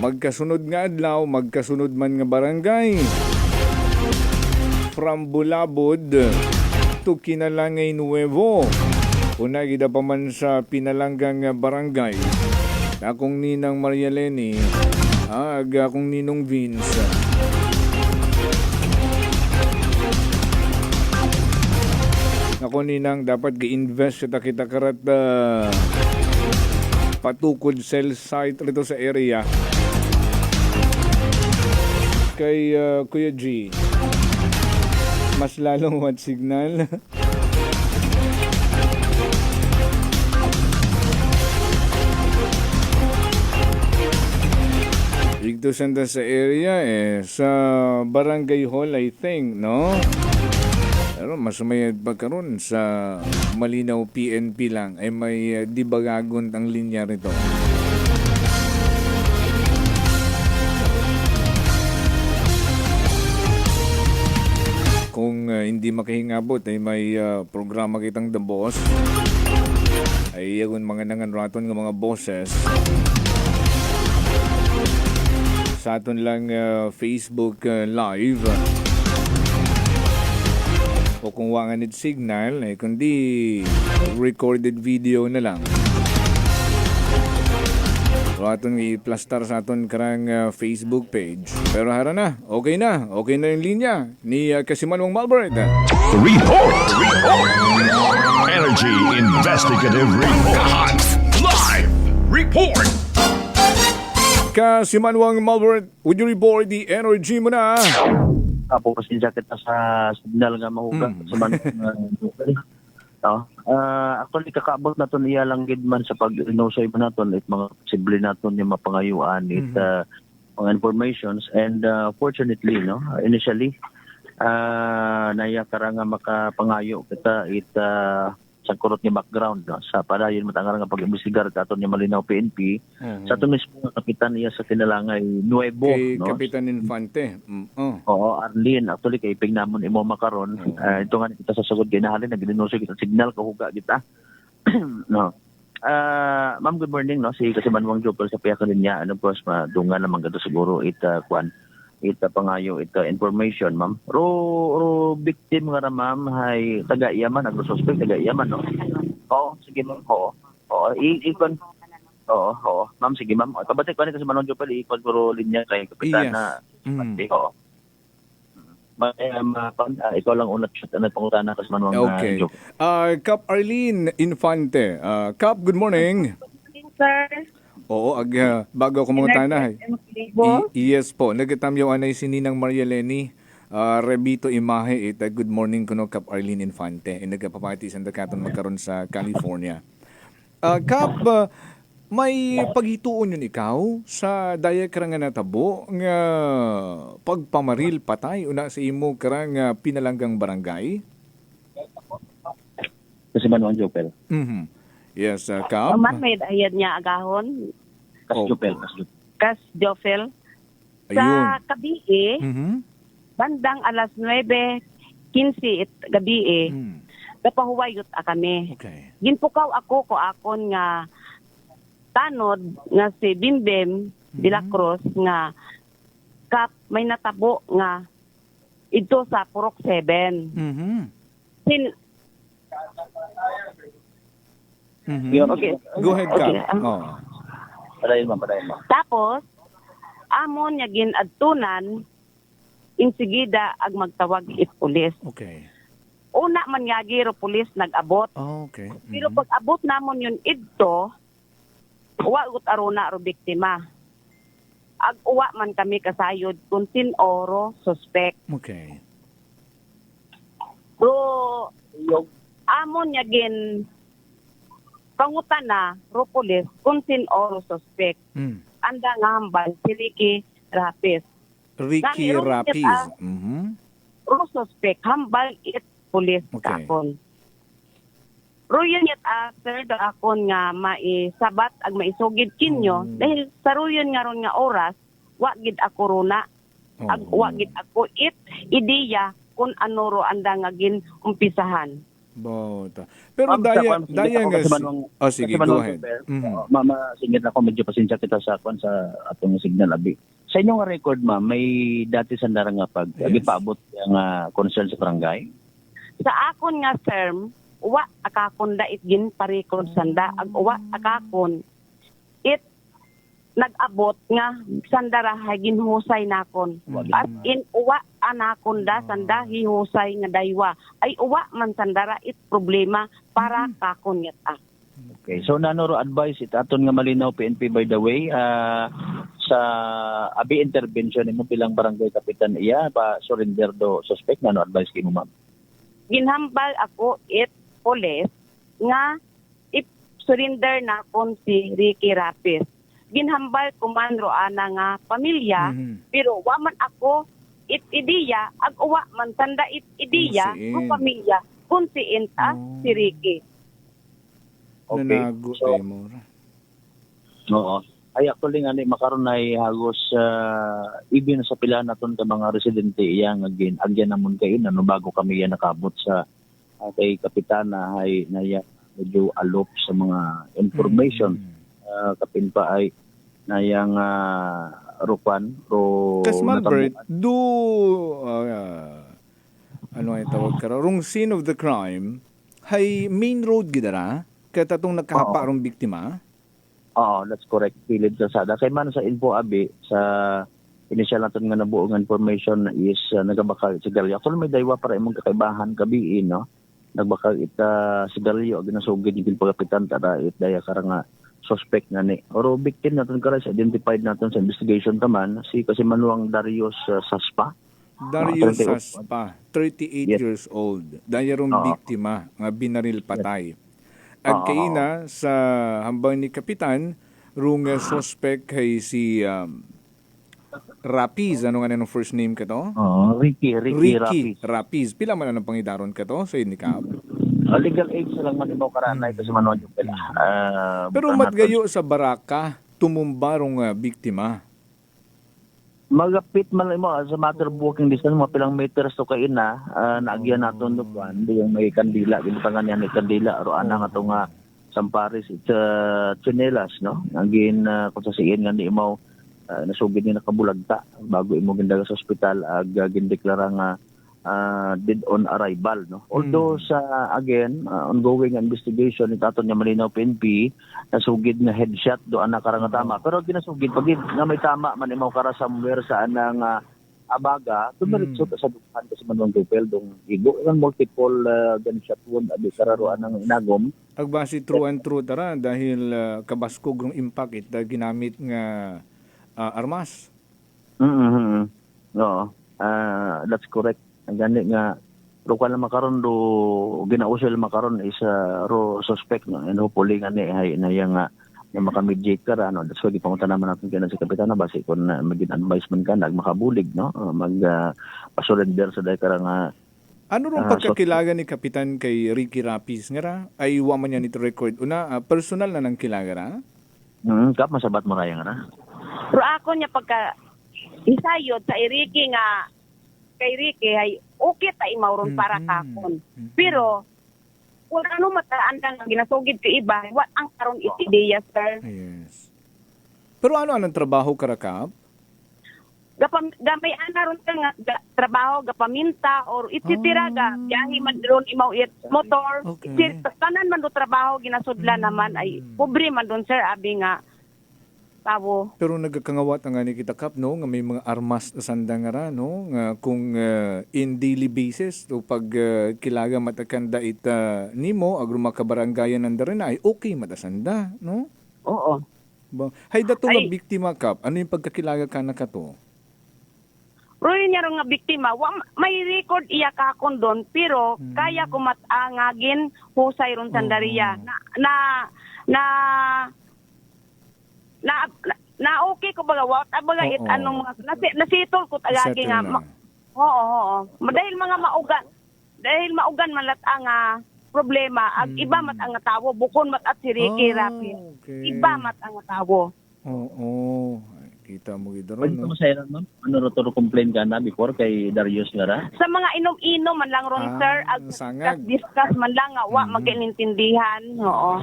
Magkasunod nga adlaw, magkasunod man nga barangay. From Bulabod to Kinalangay Nuevo. Una gida pa man sa pinalanggang barangay. Akong Ninang Maria Leni, akong Ninong Vince. Ako Ninang, dapat gi-invest sa kita karat patukod cell site rito sa area. Kay Kuya G, mas lalong what signal. Dito sanda sa area sa Barangay Hall I think, no? Pero mas may pagkaroon sa Malinaw PNP lang ay may dibagagon ang linya rito. Kung hindi makahingabot ay may programa kitang The Boss. Ay yagun mga nanganraton ng mga bosses. Sa aton lang Facebook live o kung wangan it signal kundi recorded video na lang o aton i-plastar sa aton karang Facebook page. Pero hara na, okay na yung linya ni Kasimanong Malbert. Report! Energy Investigative Report. Live Report! Kasimanong Malbert, would you report the energy mo na? Apo kasi jacket na sa signal nga mahuga sa actually kakaabot na to niya lang gid man sa pag-inosay mo naton it mga posible naton yung mapangayuan it mga informations and fortunately initially naya kara nga makapangayo kita it sa kurot ni background sa padayon matangar nga pag-imbestigar katon ni Malinaw PNP sa aton mismo nga kapitan niya sa Kinalangay Nuevo kay Kapitan Infante. Oo, Arlene actually kay pingnamon imo makaron ito nga kita sa sugod ginahalin nagdinosyo kita signal kahuga kita. No. Ma'am, good morning si Kasimanwang Jopel sa piyakan niya course madungan naman gato siguro ita pangayo ita information ma'am ro victim nga ma'am hay taga Yaman ang suspect taga Yaman sige ma'am ikon ma'am sige ma'am pabati ko ni kasi Manong Jopel ikon ko linya kay kapitan na ikaw lang unat shot na pangutana kasi Manong okay. Cap Arlene Infante, Cap, good morning. Sir. Oo, bago ako mga tanay. Yes po, nagatamyaw anay si Ninang Maria Leni, Rebito Imahe, good morning kuno Cap Arlene Infante, nagapapati sa dakaton magkaroon sa California. Cap, may paghituon yun ikaw sa daya karang natabo nga pagpamaril patay una sa imo karang pinalanggang barangay? Kasi Manong Jopel. Yes, Cap. May dayad niya agahon. Kas Jopel. Sa gabi bandang alas 9:15 gabi napahuwayot kami. Okay. Ginpukaw ako ko akon nga tanod nga si Bimbem de la Cruz nga Cap may natabo nga ito sa Purok 7. Okay. Go ahead, Kap. Okay. Oh. Padayon mo. Tapos, amon niya ginadtunan, insigida ag magtawag it pulis. Okay. Una man nga giro pulis nag-abot. Oh, okay. Pero pag abot namon yun idto, uwa gut aruna ro biktima. Ag uwa man kami kasayod kung oro suspect. Okay. So, amon niya gin pangutana ro pulis kung oro suspect. Anda nga hambal si Ricky Rapiz. Ricky Rapiz. Ro suspect hambal it pulis kakon. Ruyon yat after the akon nga maisabat ag maisugid kinyo dahil sa ruyon nga ron nga oras wa gid ako runa ag wa gid ako it ideya kung ano ro anda nga gin umpisahan. Bota. Pero daya nga sige, go ahead. Mama, singit ako medyo pasensya kita sa atong signal abi. Sa inyong record ma'am, may dati sandara nga pag gipaabot nga concern sa barangay. Sa akon nga term, uwa akakon da it gin parikod sanda ag uwa akakon it nag-abot nga sandara hay ginhusay nakon. As in uwa anakon da sanda hihusay nga daywa. Ay uwa man sandara it problema para kakon yata. Okay, so nanoro advice it aton nga malinaw PNP by the way sa abi intervention mo bilang barangay kapitan iya pa surrender do suspect nano advice kimo ma'am? Ginhambal ako it police nga surrender na kon si Ricky Rapiz. Ginhambal ko man ro ana nga pamilya pero wa man ako it ideya ag uwa man tanda it ideya ko pamilya kun si Inta si Ricky. Okay. So, oo. Ay actually nga ni makaron ay hagos even sa pila naton ka mga residente iya nga agyan namon kay ano bago kami yan nakabot sa kay kapitana ay naya medyo alop sa mga information kapin pa ay nayang rupan ro Kasmabert ano ay tawag ka rong scene of the crime hay main road gidara katatong nakahapa rong biktima. Oo, that's correct. Pilid sa sada. Kay man sa info abi sa initial natin nga nabuong information is nagabakal sigarilyo. Actually may daywa para imong kakaibahan kabiin, no? Nagbakal ita sigarilyo ag nasugid ni pagapitan tada it daya karang suspect nga ni. Oro victim natin karas identified natin sa investigation taman si kasi Manuang Darius Saspa. Darius Saspa, 38 years old. Daya rong biktima nga binaril patay. Ag kaina sa hambang ni Kapitan, rung suspect kay si Rapiz. Ano nga nang first name ka to? Ricky Rapiz. Pila man ang pangidaron ka to sa Inikab? Legal age lang man ibaw karanay kasi manuan yung pila. Pero matgayo sa Baraka, tumumba rong biktima. Magapit man mo sa matter of walking distance mo pilang meters to kay ina naagyan naton do kwan yung may kandila gintangan yan may kandila aro ana nga tong Samparis it's chinelas no agin kung sa siin nga di mo nasugid ni nakabulagta bago imo gindaga sa ospital ag gindeklara nga dead on arrival no although sa again ongoing investigation ito aton nga malinaw PNP nasugid nga headshot do ana karang tama pero ginasugid pag nga may tama man imaw kara somewhere sa anang abaga tumiritso sa dukan kasi Manuang Jupel dong igo ang multiple gunshot wound abi kararo anang inagom agbasi true and true tara dahil kabaskog ng impact it ginamit nga armas. No that's correct. Ang gani nga rukan na makaron do ginausel makaron is ro suspect no and hopefully nga ni hay na yang makamediate ka ano that's why gipangutan naman natin kana si kapitan na base kun magin advice man ka nag makabulig no mag pasurrender sa day karang ano rong pagkakilaga ni kapitan kay Ricky Rapiz nga ay wa man yan ito record una personal na nang kilaga ra kap masabat mo raya nga Pero ako niya pagka isayod sa Ricky nga kay Ricky ay okay ta imawron para kakon. Pero kung ano mataan ka nga ginasugid ko iba, what ang karon itideya, sir? Yes. Pero ano anong trabaho karakap? gamay ana ron ka nga trabaho gapaminta or ititira ga biyahe man ron imaw it motor tanan man do trabaho ginasudla naman ay pobre man don sir abi nga tabo. Pero nagkakangawat nga ni kita Kap, no, nga may mga armas na sanda nga ra, no, nga kung in daily basis o pag kilaga matakanda ita nimo agro makabarangayan nanda rin ay okay matasanda, no? Oo. Hay dato nga biktima Kap, ano yung pagkakilaga ka na kato? Roy niya nga biktima, may record iya kakon doon, pero kaya ko matangagin husay ron sandariya na okay ko baga what abaga it anong mga nasitol ko tagagi nga oo dahil mga maugan man lat ang problema ag iba mat ang tawo bukon mat at si Ricky Rapi iba mat ang tawo kita mo gid ron no masaya ma'am ano ro to complain ka na before kay Darius nga ra sa mga inom-inom man lang ron sir ag discuss man lang nga wa maginintindihan oo.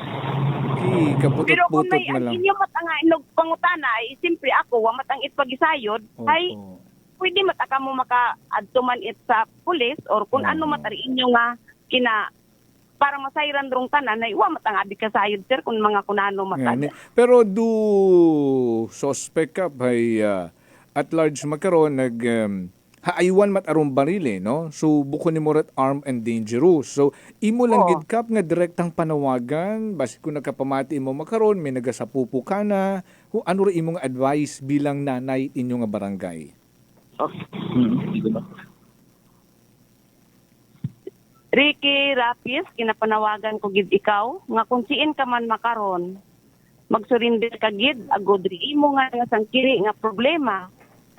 Pero kung may inyo matang inog pangutana ay simpre ako wa matang itpagisayod ay pwede mataka mo maka-adto man it sa pulis or kung ano matari inyo nga kina para masayran rong tanan ay wa matang abi kasayod sir kung mga kunano matan. Pero do suspect ka by at large makaron nag haaywan mat aron barile, no? So bukod ni morat armed and dangerous. So imo lang gid Kap nga direktang panawagan basi kung nakapamati imo makaron may nagasapupo ka na kung ano ra imong advice bilang nanay inyo nga barangay. Ricky Rapis, kinapanawagan ko gid ikaw nga kung siin ka man makaron mag-surrender ka gid agod ri imo nga sangkiri nga problema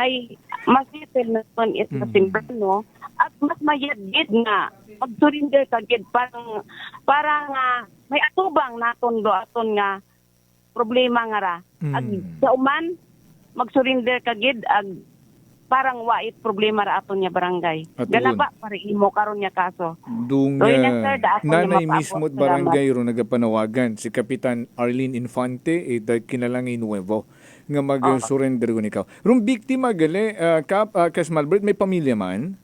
ay masitil na ton it na simplano at mas mayadgid nga mag-surrender ka gid parang may atubang naton do aton nga problema nga ra ag sa uman mag-surrender ka gid ag parang wait problema ra aton nya barangay ganapa pare imo karon nya kaso dung nanay mismo barangay ro nagapanawagan si Kapitan Arlene Infante kinalangin Nuevo nga mag-surrender ko ikaw. Rung biktima gali, Kap, Kas Malbert, may pamilya man?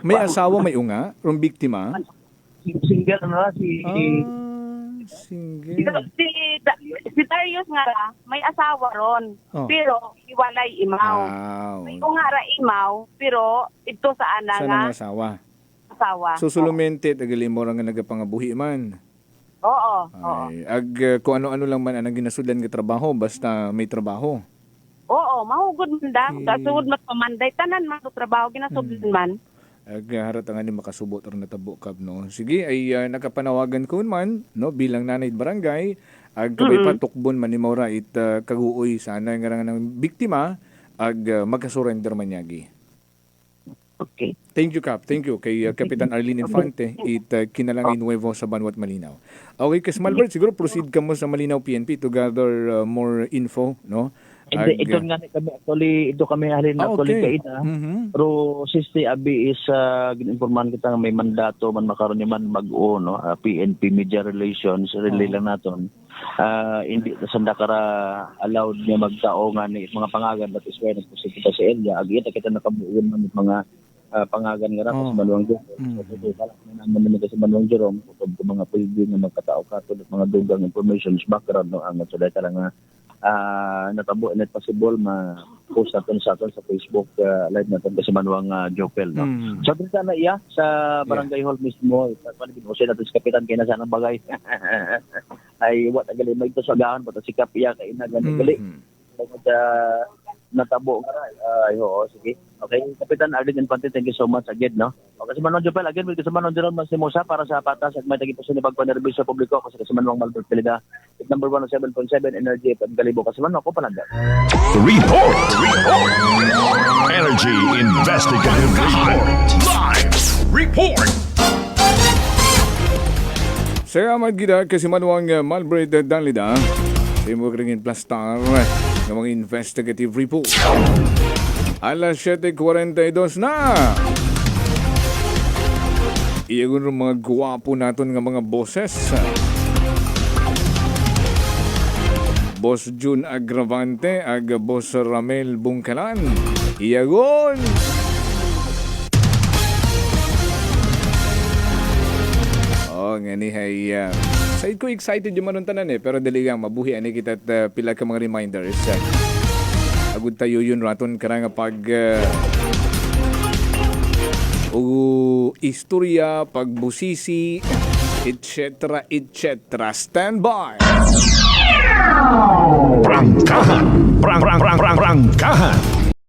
May asawa, may unga? Rung biktima? Single na si... Single. Si Darius nga may asawa ron, pero iwalay imaw. May unga ra imaw, pero ito sa ana nga. Asawa. So sulumente, tagali mo nga nagapangabuhi man. Oo. Kung ano-ano lang man ang ginasudan nga trabaho, basta may trabaho. Oo, mahugod man da. Kasugod mat pamanday, tanan man trabaho, ginasudan man. Harat ang makasubot or natabo Kap, no? Sige, ay nakapanawagan ko man, no, bilang nanay barangay, kabay patukbon man ni Maura it kaguoy sana nga ng biktima, magkasurrender man yagi. Okay. Thank you, Kap. Thank you kay Kapitan Arlene Infante kinalangin Nuevo sa Banwat Malinaw. Okay, Kas Malbert, siguro proceed ka mo sa Malinaw PNP to gather more info, no? Ito nga kami actually halin actually kaita. Pero sisti abi is gininformahan kita nga may mandato man makaron man mag-o no PNP Media Relations relay lang naton. Hindi sanda kara allowed niya magtao nga ni mga pangagan but is when kita sa area agi kita nakabuon man mga pangagan nga ra sa Manuang Jerome. So naman nila sa Manuang Jerome kung mga pwede nga magkatao ka tulad mga dugang information background no ang so dahil nga natabo net possible ma-post natin sa Facebook live natin kasi Manuang Jopel no. So dito na iya sa barangay hall mismo panigin mo siya natin sa kapitan kay nasa nang bagay ay what agali may to sa gahan pata sikap iya kay nagan gali natabo nga ay oo sige okay Kapitan Arlene Infante thank you so much again no okay sa Manuang Jopel again with sa Manuang Jerome Masimosa para sa patas at may tagi po sa pagpanerbis sa publiko kasi sa Manuang Malbert Pelida number 107.7 Energy at Galibo kasi Manuang ko palanda Report Energy Investigative Report Live Report Saya amat gida kasi Manuang Malbert Danlida sa imo kringin plastar ng mga investigative report. Alas 7:42 na. Iyagon ng mga gwapo natin ng mga boses. Boss June Agravante, ag Boss Ramel Bungkalan. Iyagon! Nga ni hay side ko excited yung manuntanan pero dali lang mabuhi ani kita at pila ka mga reminders. Agud tayo yun raton karang pag istorya, pagbusisi, etc. Stand by! Prangkahan! Prangkahan!